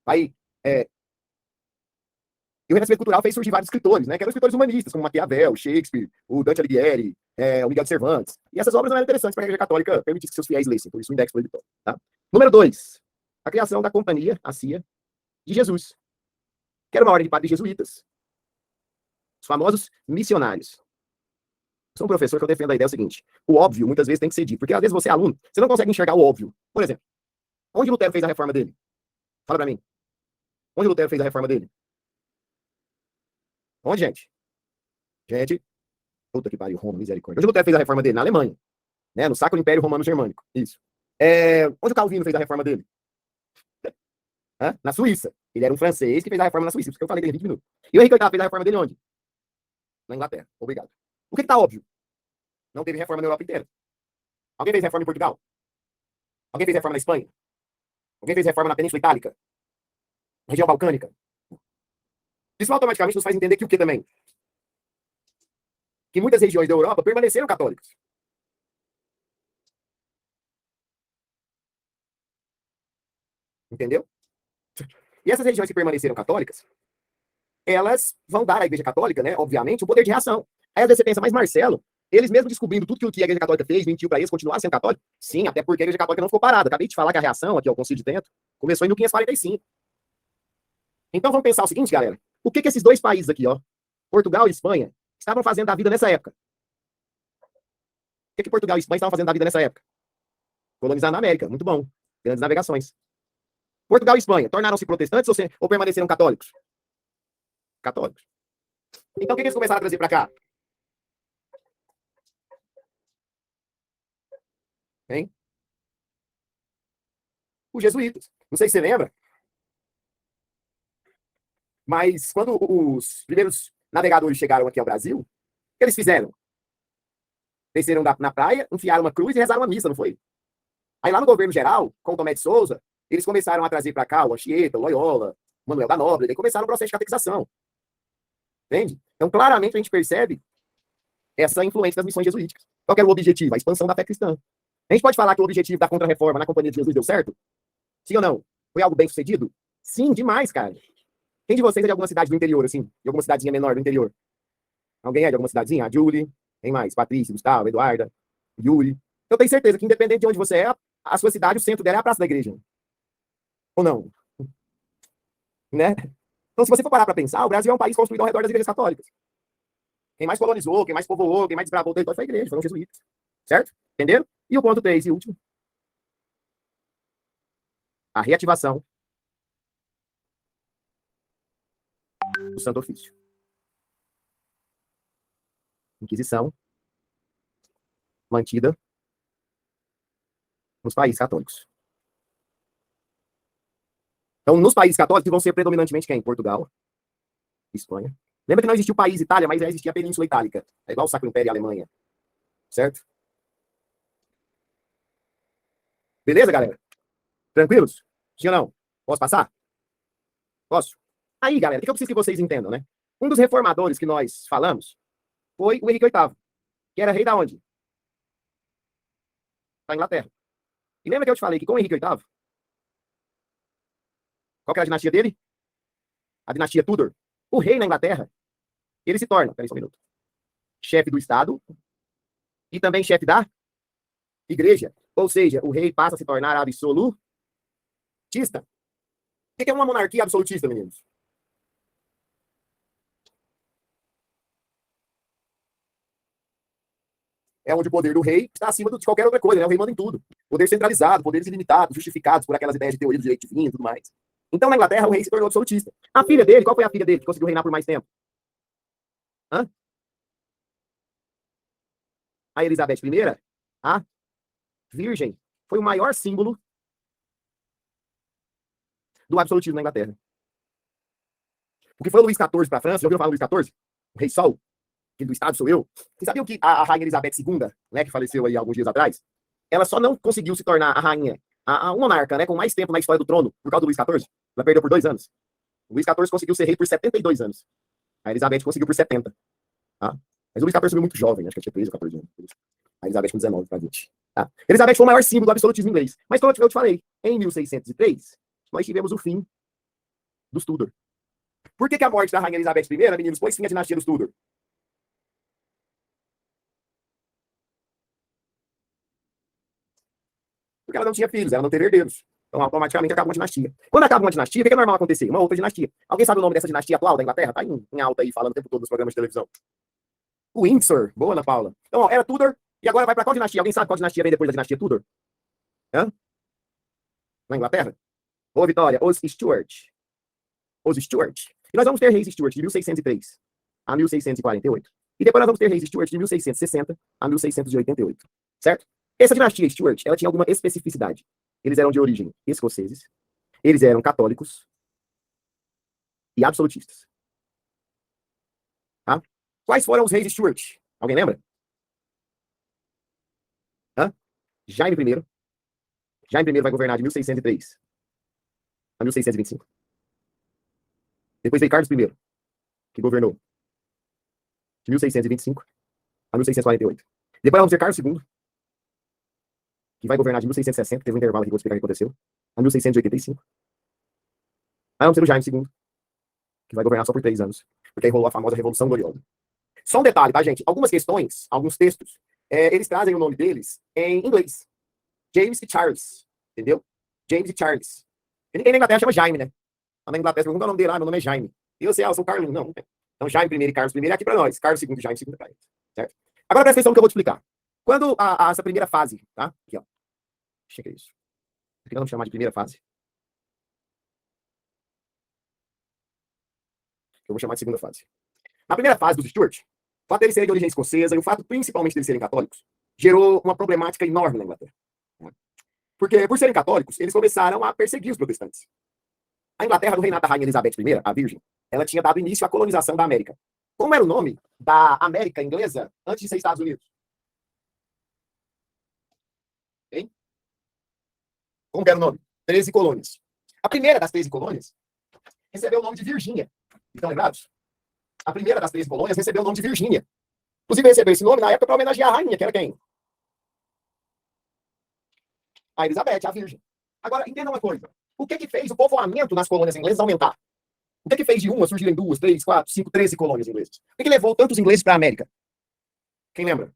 Aí, e o Renascimento Cultural fez surgir vários escritores, né? Que eram escritores humanistas, como Maquiavel, Shakespeare, o Dante Alighieri, o Miguel de Cervantes. E essas obras não eram interessantes para a Igreja Católica permitir que seus fiéis lessem, por isso o Index Proibitório. Tá? Número 2. A criação da Companhia, a CIA, de Jesus, que era uma ordem de padres jesuítas. Os famosos missionários. Eu sou um professor que eu defendo a ideia seguinte: o óbvio muitas vezes tem que ser dito, porque às vezes você é aluno, você não consegue enxergar o óbvio. Por exemplo, onde Lutero fez a reforma dele? Fala para mim. Onde Lutero fez a reforma dele? Onde, gente? Gente, puta que pariu, Roma, misericórdia. Onde Lutero fez a reforma dele? Na Alemanha, né? No Sacro Império Romano Germânico. Isso. Onde o Calvino fez a reforma dele? Na Suíça. Ele era um francês que fez a reforma na Suíça, isso que eu falei tem 20 minutos. E o Henrique VIII fez a reforma dele onde? Na Inglaterra. Obrigado. O que tá óbvio? Não teve reforma na Europa inteira. Alguém fez reforma em Portugal? Alguém fez reforma na Espanha? Alguém fez reforma na Península Itálica? Na região balcânica? Isso automaticamente nos faz entender que o que também? Que muitas regiões da Europa permaneceram católicas. Entendeu? E essas regiões que permaneceram católicas, elas vão dar à Igreja Católica, né, obviamente, o poder de reação. Aí às vezes você pensa, mas Marcelo, eles mesmo descobrindo tudo que a Igreja Católica fez, mentiu para eles, continuaram sendo católicos? Sim, até porque a Igreja Católica não ficou parada. Acabei de falar que a reação aqui ao Concílio de Trento começou em 1545. Então vamos pensar o seguinte, galera. O que esses dois países aqui, ó, Portugal e Espanha, estavam fazendo da vida nessa época? O que Portugal e Espanha estavam fazendo da vida nessa época? Colonizar na América, muito bom. Grandes navegações. Portugal e Espanha, tornaram-se protestantes ou permaneceram católicos? Católicos. Então o que eles começaram a trazer para cá? Hein? Os jesuítas. Não sei se você lembra, mas quando os primeiros navegadores chegaram aqui ao Brasil, o que eles fizeram? Desceram na praia, enfiaram uma cruz e rezaram uma missa, não foi? Aí lá no governo geral, com o Tomé de Souza, eles começaram a trazer para cá o Anchieta, o Loyola, Manuel da Nóbrega, e começaram o processo de catequização. Entende? Então, claramente, a gente percebe essa influência das missões jesuíticas. Qual era o objetivo? A expansão da fé cristã. A gente pode falar que o objetivo da Contra-Reforma na Companhia de Jesus deu certo? Sim ou não? Foi algo bem sucedido? Sim, demais, cara. Quem de vocês é de alguma cidade do interior, assim? De alguma cidadezinha menor do interior? Alguém é de alguma cidadezinha? A Julie? Quem mais? Patrícia, Gustavo, Eduarda, Yuri. Eu tenho certeza que, independente de onde você é, a sua cidade, o centro dela é a Praça da Igreja. Ou não? Né? Então, se você for parar para pensar, o Brasil é um país construído ao redor das igrejas católicas. Quem mais colonizou, quem mais povoou, quem mais desbravou o território foi a igreja, foram os jesuítas. Certo? Entenderam? E o ponto 3 e último. A reativação do Santo Ofício. Inquisição mantida nos países católicos. Então, nos países católicos vão ser predominantemente quem? Portugal, Espanha. Lembra que não existiu o país Itália, mas já existia a Península Itálica. É igual o Sacro Império e a Alemanha. Certo? Beleza, galera? Tranquilos? Sim ou não? Posso passar? Posso? Aí, galera, o que eu preciso que vocês entendam, né? Um dos reformadores que nós falamos foi o Henrique VIII, que era rei da onde? Da Inglaterra. E lembra que eu te falei que com o Henrique VIII, qual que era a dinastia dele? A dinastia Tudor. O rei na Inglaterra, ele se torna, peraí só um minuto, chefe do Estado e também chefe da igreja. Ou seja, o rei passa a se tornar absolutista. O que é uma monarquia absolutista, meninos? É onde o poder do rei está acima de qualquer outra coisa, né? O rei manda em tudo. Poder centralizado, poderes ilimitados, justificados por aquelas ideias de teoria do direito divino e tudo mais. Então, na Inglaterra, o rei se tornou absolutista. A filha dele, qual foi a filha dele que conseguiu reinar por mais tempo? Hã? A Elizabeth I, a Virgem, foi o maior símbolo do absolutismo na Inglaterra. O que foi o Luís XIV para a França, já ouviram falar do Luís XIV? O rei Sol, que do Estado sou eu. Vocês sabiam que a rainha Elizabeth II, né, que faleceu aí alguns dias atrás, ela só não conseguiu se tornar a rainha, a monarca, né, com mais tempo na história do trono, por causa do Luís XIV? Ela perdeu por 2 anos. O Luís XIV conseguiu ser rei por 72 anos. A Elizabeth conseguiu por 70. Tá? Mas o Luís XIV subiu muito jovem, acho que tinha 13 ou 14 anos. A Elizabeth com 19 para 20. Tá? Elizabeth foi o maior símbolo do absolutismo inglês. Mas como eu te falei, em 1603, nós tivemos o fim dos Tudor. Por que a morte da rainha Elizabeth I, meninos, pôs fim à dinastia dos Tudor? Porque ela não tinha filhos, ela não teve herdeiros. Então, automaticamente, acaba uma dinastia. Quando acaba uma dinastia, o que é normal acontecer? Uma outra dinastia. Alguém sabe o nome dessa dinastia atual da Inglaterra? Tá em alta aí, falando o tempo todo nos programas de televisão. O Windsor. Boa, Ana Paula. Então, ó, era Tudor, e agora vai para qual dinastia? Alguém sabe qual dinastia vem depois da dinastia Tudor? Hã? Na Inglaterra? Ô, Vitória, os Stuart. Os Stuart. E nós vamos ter reis Stuart de 1603 a 1648. E depois nós vamos ter reis Stuart de 1660 a 1688. Certo? Essa dinastia Stuart, ela tinha alguma especificidade. Eles eram de origem escoceses, eles eram católicos e absolutistas. Tá? Quais foram os reis Stuart? Alguém lembra? Hã? Jaime I. Jaime I vai governar de 1603 a 1625. Depois veio Carlos I, que governou de 1625 a 1648. Depois vamos ter Carlos II, que vai governar de 1660, teve um intervalo aqui que eu vou explicar o que aconteceu, a 1685. Aí vamos ter o Jaime II, que vai governar só por 3 anos, porque aí rolou a famosa Revolução Gloriosa. Só um detalhe, tá, gente? Algumas questões, alguns textos, eles trazem o nome deles em inglês. James e Charles, entendeu? James e Charles. E ninguém na Inglaterra chama Jaime, né? Lá na Inglaterra, pergunta o nome dele, meu nome é Jaime. E eu sei, eu sou Carlos. Não, não tem. Então, Jaime I e Carlos I é aqui para nós. Carlos II e Jaime II para eles. Certo? Agora presta atenção no que eu vou te explicar. Quando essa primeira fase, tá? Aqui, ó. Chega isso. Aqui nós vamos chamar de primeira fase. Eu vou chamar de segunda fase. Na primeira fase dos Stuart, o fato deles serem de origem escocesa e o fato principalmente deles serem católicos gerou uma problemática enorme na Inglaterra. Porque, por serem católicos, eles começaram a perseguir os protestantes. A Inglaterra, do reinado da rainha Elizabeth I, a Virgem, ela tinha dado início à colonização da América. Como era o nome da América inglesa antes de ser Estados Unidos? Hein? Como era o nome? 13 colônias. A primeira das 13 colônias recebeu o nome de Virgínia. Estão lembrados? A primeira das 13 colônias recebeu o nome de Virgínia. Inclusive, recebeu esse nome na época para homenagear a rainha, que era quem? A Elizabeth, a Virgem. Agora, entenda uma coisa. O que fez o povoamento nas colônias inglesas aumentar? O que fez de uma surgirem 2, 3, 4, 5, 13 colônias inglesas? O que levou tantos ingleses para a América? Quem lembra?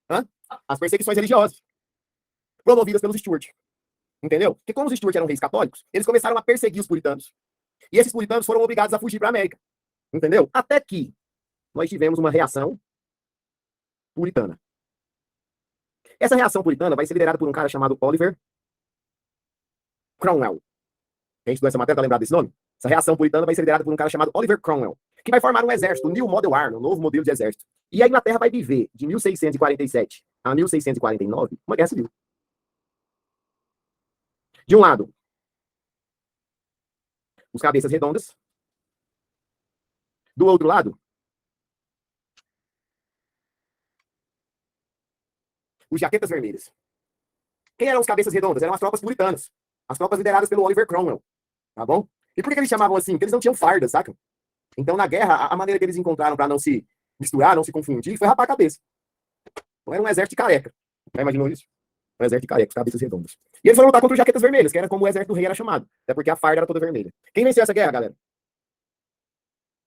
Hã? As perseguições religiosas promovidas pelos Stuart. Entendeu? Porque como os Stuart eram reis católicos, eles começaram a perseguir os puritanos. E esses puritanos foram obrigados a fugir para a América. Entendeu? Até que nós tivemos uma reação puritana. Essa reação puritana vai ser liderada por um cara chamado Oliver Cromwell. Quem estudou essa matéria tá lembrado desse nome? Essa reação puritana vai ser liderada por um cara chamado Oliver Cromwell, que vai formar um exército, o New Model Army, um novo modelo de exército. E a Inglaterra vai viver de 1647 a 1649 uma guerra civil. De um lado, os cabeças redondas. Do outro lado, os jaquetas vermelhas. Quem eram os cabeças redondas? Eram as tropas puritanas. As tropas lideradas pelo Oliver Cromwell. Tá bom? E por que eles chamavam assim? Porque eles não tinham fardas, saca? Então, na guerra, a maneira que eles encontraram para não se misturar, não se confundir, foi rapar a cabeça. Então, era um exército de careca. Já imaginou isso? Um exército de careca, cabeças redondas. E eles foram lutar contra os jaquetas vermelhas, que era como o exército do rei era chamado. Até porque a farda era toda vermelha. Quem venceu essa guerra, galera?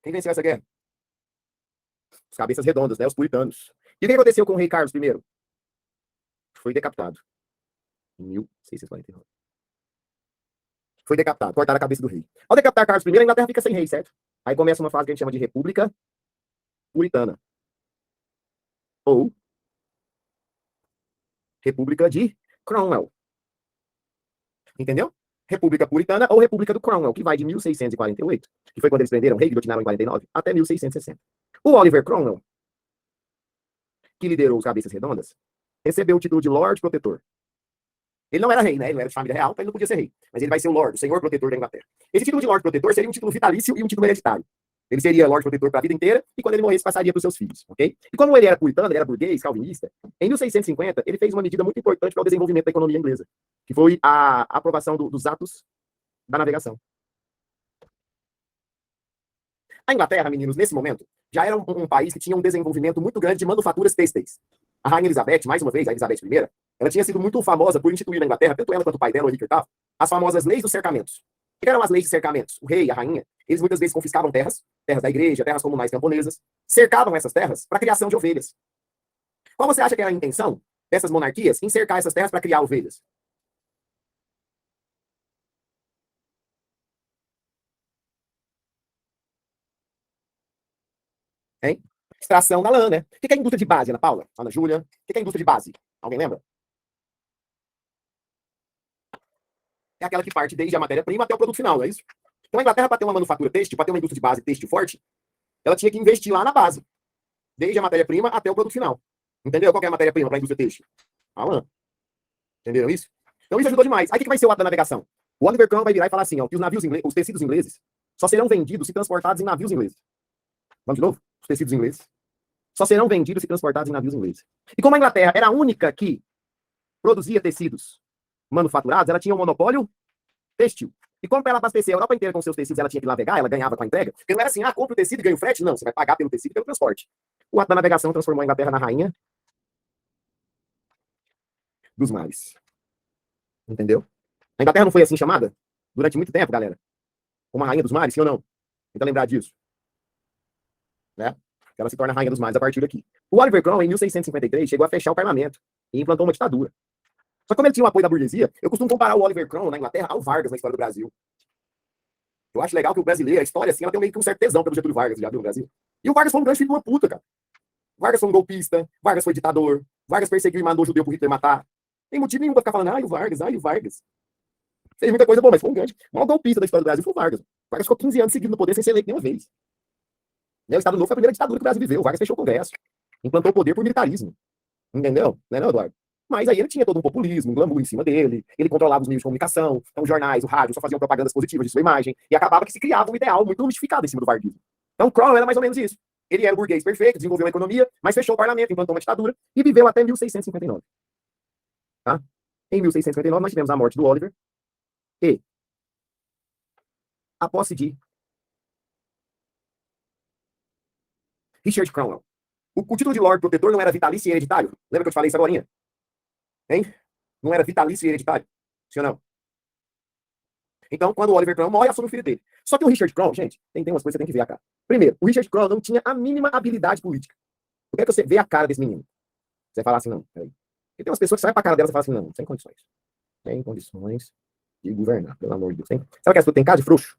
Quem venceu essa guerra? Os cabeças redondas, né? Os puritanos. E o que aconteceu com o rei Carlos I? Foi decapitado. Em 1649. Foi decapitado, cortaram a cabeça do rei. Ao decapitar Carlos I, a Inglaterra fica sem rei, certo? Aí começa uma fase que a gente chama de República Puritana. Ou República de Cromwell. Entendeu? República Puritana ou República do Cromwell, que vai de 1648, que foi quando eles prenderam o rei, guilhotinaram em 49, até 1660. O Oliver Cromwell, que liderou os Cabeças Redondas, recebeu o título de Lord Protetor. Ele não era rei, né? Ele não era de família real, então ele não podia ser rei. Mas ele vai ser o Lord, o Senhor Protetor da Inglaterra. Esse título de Lord Protetor seria um título vitalício e um título hereditário. Ele seria Lord Protetor para a vida inteira e quando ele morresse passaria para os seus filhos, ok? E como ele era puritano, ele era burguês, calvinista, em 1650 ele fez uma medida muito importante para o desenvolvimento da economia inglesa, que foi a aprovação dos atos da navegação. A Inglaterra, meninos, nesse momento, já era um país que tinha um desenvolvimento muito grande de manufaturas têxteis. A Rainha Elizabeth, mais uma vez, a Elizabeth I, ela tinha sido muito famosa por instituir na Inglaterra, tanto ela quanto o pai dela, o Henrique VIII, as famosas leis dos cercamentos. O que eram as leis de cercamentos? O rei e a rainha, eles muitas vezes confiscavam terras, terras da igreja, terras comunais camponesas, cercavam essas terras para a criação de ovelhas. Qual você acha que era a intenção dessas monarquias em cercar essas terras para criar ovelhas? Hein? Extração da lã, né? O que é a indústria de base, Ana Paula? Ana Júlia? O que é a indústria de base? Alguém lembra? É aquela que parte desde a matéria-prima até o produto final, não é isso? Então a Inglaterra, para ter uma manufatura têxtil, para ter uma indústria de base têxtil forte, ela tinha que investir lá na base, desde a matéria-prima até o produto final. Entendeu? Qual é a matéria-prima para a indústria têxtil? A lã. Entenderam isso? Então isso ajudou demais. Aí o que vai ser o ato da navegação? O Oliver Cromwell vai virar e falar assim, ó, que os navios ingleses, os tecidos ingleses, só serão vendidos se transportados em navios ingleses. Vamos de novo? Os tecidos ingleses só serão vendidos se transportados em navios ingleses. E como a Inglaterra era a única que produzia tecidos manufaturados, ela tinha um monopólio têxtil. E como para ela abastecer a Europa inteira com seus tecidos, ela tinha que navegar, ela ganhava com a entrega. Porque não era assim, compra o tecido e ganha o frete. Não, você vai pagar pelo tecido e pelo transporte. O ato da navegação transformou a Inglaterra na rainha dos mares. Entendeu? A Inglaterra não foi assim chamada durante muito tempo, galera? Como a rainha dos mares, sim ou não? Tenta lembrar disso. Né? Ela se torna a rainha dos mares a partir daqui. O Oliver Cromwell, em 1653, chegou a fechar o parlamento e implantou uma ditadura. Só que como ele tinha o apoio da burguesia, eu costumo comparar o Oliver Cromwell na Inglaterra ao Vargas na história do Brasil. Eu acho legal que o brasileiro, a história assim, ela tem meio que um certo tesão pelo Getúlio Vargas, já viu no Brasil? E o Vargas foi um grande filho de uma puta, cara. Vargas foi um golpista, Vargas foi ditador, Vargas perseguiu e mandou o judeu pro Hitler matar. Tem motivo nenhum pra ficar falando, ai, o Vargas, ai, o Vargas. Fez muita coisa boa, mas foi um grande. O maior golpista da história do Brasil foi o Vargas. O Vargas ficou 15 anos seguido no poder sem ser eleito nenhuma vez. Né? O Estado Novo foi a primeira ditadura que o Brasil viveu. O Vargas fechou o Congresso. Implantou o poder por militarismo. Entendeu? Não é não, Eduardo? Mas aí ele tinha todo um populismo, um glamour em cima dele, ele controlava os meios de comunicação, então os jornais, o rádio só faziam propagandas positivas de sua imagem, e acabava que se criava um ideal muito mistificado em cima do varguismo. Então o Cromwell era mais ou menos isso. Ele era um burguês perfeito, desenvolveu a economia, mas fechou o parlamento, implantou uma ditadura, e viveu até 1659. Tá? Em 1659 nós tivemos a morte do Oliver, e a posse de Richard Cromwell. O título de Lord Protetor não era vitalício e hereditário? Lembra que eu te falei isso agora? Hein? Não era vitalício e hereditário? Sim ou não? Então, quando o Oliver Cromwell morre, assume o filho dele. Só que o Richard Cromwell, gente, tem umas coisas que você tem que ver a cara. Primeiro, o Richard Cromwell não tinha a mínima habilidade política. Eu quero que você veja a cara desse menino. Você fala assim, não, peraí. Porque tem umas pessoas que saem pra cara delas e falam assim, não, sem condições. Sem condições de governar, pelo amor de Deus. Tem... Sabe aquelas pessoas que tem cara de frouxo?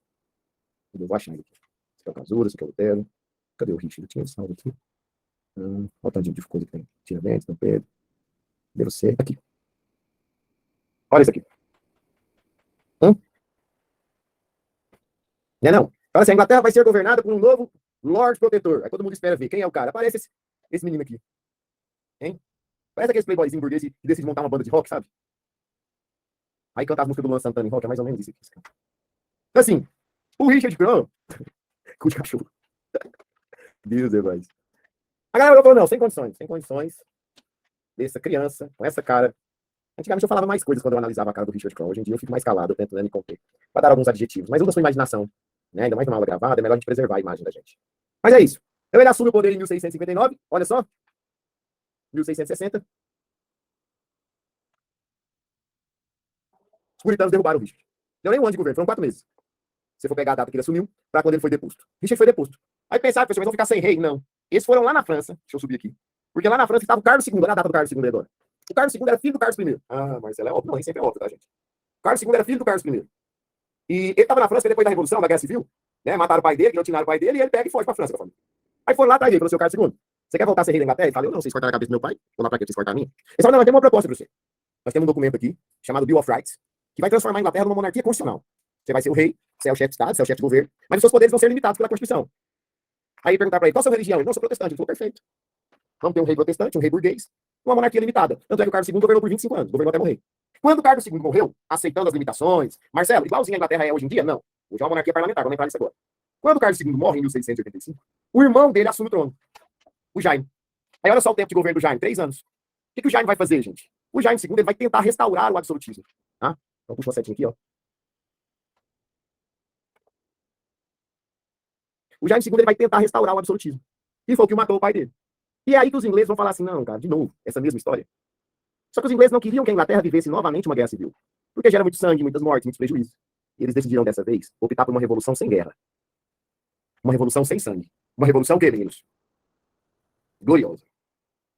Eu vou achar ele aqui. Esse aqui é o Casura, esse aqui é o Lutero. Cadê o Richard? Tinha salvo aqui. Olha o tanto de coisa que tem. Tiradentes, Dom Pedro. Deve ser. Aqui. Olha isso aqui. Não é não? Fala assim, a Inglaterra vai ser governada por um novo Lorde Protetor. Aí todo mundo espera ver. Quem é o cara? Aparece esse menino aqui. Hein? Parece aquele playboyzinho burguês que decide montar uma banda de rock, sabe? Aí canta as músicas do Luan Santana em rock, é mais ou menos isso aqui. Então, assim, o Richard Crow, cu de cachorro. Deus, é mais. A galera falou, não, sem condições dessa criança, com essa cara. Antigamente eu falava mais coisas quando eu analisava a cara do Richard Crow. Hoje em dia eu fico mais calado, eu tento, né, me conter. Para dar alguns adjetivos. Mas usa a sua imaginação, né? Ainda mais numa aula gravada, é melhor a gente preservar a imagem da gente. Mas é isso. Então ele assume o poder em 1659, olha só. 1660. Os puritanos derrubaram o Richard. Deu nem um ano de governo, foram 4 meses. Se você for pegar a data que ele assumiu, para quando ele foi deposto. Richard foi deposto. Aí pensaram, pessoal, vão ficar sem rei? Não. Eles foram lá na França, deixa eu subir aqui. Porque lá na França estava o Carlos II, olha a data do Carlos II agora. O Carlos II era filho do Carlos I. Ah, Marcelo, é óbvio, não, nem sempre é óbvio, tá, gente? O Carlos II era filho do Carlos I. E ele estava na França depois da Revolução, da Guerra Civil, né? Mataram o pai dele, guilhotinaram o pai dele, e ele pega e foge para a França. Aí foram lá atrás dele, falou, seu Carlos II, você quer voltar a ser rei da Inglaterra? Ele falou, eu não, vocês cortaram a cabeça do meu pai, vou lá para quê? Vocês cortaram a minha? Eles falaram, não, nós temos uma proposta para você. Nós temos um documento aqui, chamado Bill of Rights, que vai transformar a Inglaterra numa monarquia constitucional. Você vai ser o rei, você é o chefe de Estado, você é o chefe de governo, mas os seus poderes vão ser limitados pela Constituição. Aí perguntar para ele, qual a sua religião? Ele, não, sou protestante. Ele falou, perfeito. Vamos ter um rei protestante, um rei burguês, uma monarquia limitada. Tanto é que o Carlos II governou por 25 anos, governou até morrer. Quando o Carlos II morreu, aceitando as limitações, Marcelo, igualzinho a Inglaterra é hoje em dia? Não. Hoje é uma monarquia parlamentar, vamos entrar nisso agora. Quando o Carlos II morre em 1685, o irmão dele assume o trono, o Jaime. Aí olha só o tempo de governo do Jaime, 3 anos. O que o Jaime vai fazer, gente? O Jaime II ele vai tentar restaurar o absolutismo. Tá? Então puxa uma setinha aqui, ó. O Jaime II ele vai tentar restaurar o absolutismo. E foi o que matou o pai dele. E é aí que os ingleses vão falar assim, não, cara, de novo, essa mesma história. Só que os ingleses não queriam que a Inglaterra vivesse novamente uma guerra civil. Porque gera muito sangue, muitas mortes, muitos prejuízos. E eles decidiram dessa vez optar por uma revolução sem guerra. Uma revolução sem sangue. Uma revolução que menos gloriosa.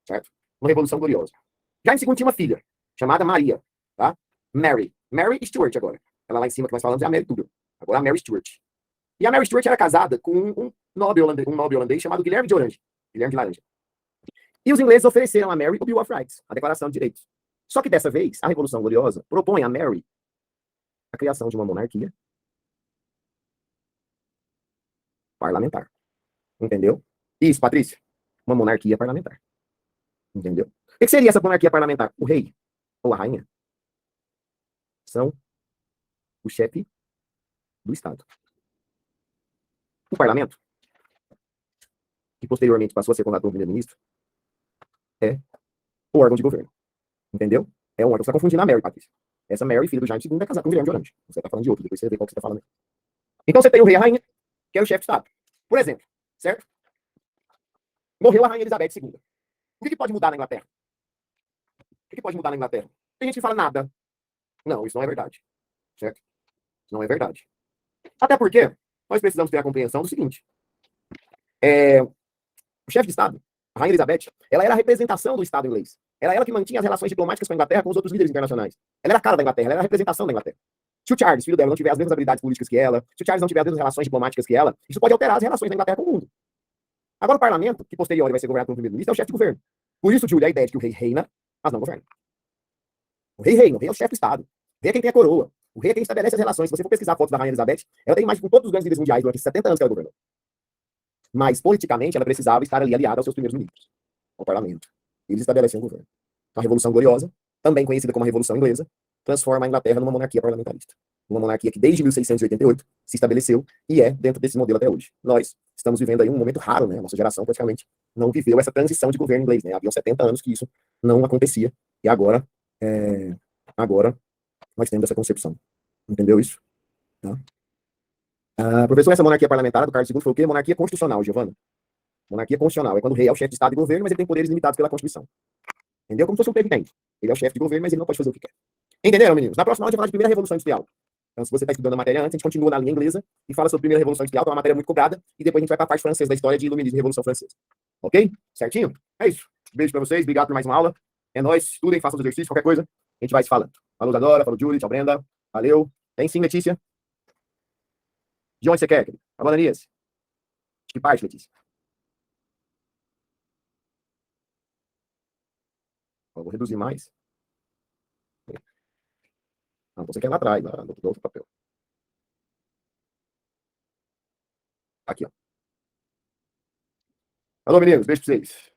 Certo? Uma revolução gloriosa. Já em segundo tinha uma filha, chamada Maria. Tá? Mary. Mary Stuart agora. Ela lá em cima que nós falamos é a Mary Tudor. Agora a Mary Stuart. E a Mary Stuart era casada com um nobre holandês chamado Guilherme de Orange. Guilherme de Laranja. E os ingleses ofereceram a Mary o Bill of Rights, a Declaração de Direitos. Só que dessa vez, a Revolução Gloriosa propõe a Mary a criação de uma monarquia parlamentar. Entendeu? Isso, Patrícia. Uma monarquia parlamentar. Entendeu? O que seria essa monarquia parlamentar? O rei ou a rainha são o chefe do Estado. O parlamento, que posteriormente passou a ser comandado pelo primeiro-ministro, é o órgão de governo. Entendeu? É um órgão. Você está confundindo a Mary, Patrícia. Essa Mary, filha do Jaime II, é casada com o Guilherme de Orange. Você está falando de outro, depois você vê qual que você está falando. Então você tem o rei e a rainha, que é o chefe de Estado. Por exemplo, certo? Morreu a rainha Elizabeth II. O que pode mudar na Inglaterra? O que pode mudar na Inglaterra? Tem gente que fala nada. Não, isso não é verdade. Certo? Isso não é verdade. Até porque nós precisamos ter a compreensão do seguinte. O chefe de Estado, a rainha Elizabeth, ela era a representação do Estado inglês. Era ela que mantinha as relações diplomáticas com a Inglaterra com os outros líderes internacionais. Ela era a cara da Inglaterra, ela era a representação da Inglaterra. Se o Charles, filho dela, não tiver as mesmas habilidades políticas que ela, se o Charles não tiver as mesmas relações diplomáticas que ela, isso pode alterar as relações da Inglaterra com o mundo. Agora, o parlamento, que posterior vai ser governado pelo primeiro-ministro, é o chefe de governo. Por isso, Júlio, a ideia de que o rei reina, mas não governa. O rei reina, o rei é o chefe do Estado. O rei é quem tem a coroa. O rei é quem estabelece as relações. Se você for pesquisar fotos da rainha Elizabeth, ela tem imagem com todos os grandes líderes mundiais durante 70 anos que ela governou. Mas, politicamente, ela precisava estar ali aliada aos seus primeiros ministros, ao parlamento. Eles estabeleciam o governo. Então, a Revolução Gloriosa, também conhecida como a Revolução Inglesa, transforma a Inglaterra numa monarquia parlamentarista. Uma monarquia que, desde 1688, se estabeleceu e é dentro desse modelo até hoje. Nós estamos vivendo aí um momento raro, né? A nossa geração praticamente não viveu essa transição de governo inglês, né? Havia 70 anos que isso não acontecia. E agora, agora nós temos essa concepção. Entendeu isso? Tá? Professor, essa monarquia parlamentar do Carlos II foi o quê? Monarquia constitucional, Giovana. Monarquia constitucional é quando o rei é o chefe de Estado e governo, mas ele tem poderes limitados pela Constituição. Entendeu? Como se fosse um presidente. Ele é o chefe de governo, mas ele não pode fazer o que quer. Entenderam, meninos? Na próxima aula a gente vai falar de primeira revolução industrial. Então, se você está estudando a matéria antes, a gente continua na linha inglesa e fala sobre a primeira revolução industrial, que é uma matéria muito cobrada, e depois a gente vai para a parte francesa da história de iluminismo e revolução francesa. Ok? Certinho? É isso. Beijo para vocês, obrigado por mais uma aula. É nóis, estudem, façam os exercícios, qualquer coisa, a gente vai se falando. Falou, Zadora, falou, Julie, tchau, Brenda. Valeu. Tem sim, Letícia. De onde você quer, querido? Alô, Ananias. De que parte, Letícia? Vou reduzir mais. Não, você quer lá atrás, lá do outro papel. Aqui, ó. Alô, meninos, beijo pra vocês.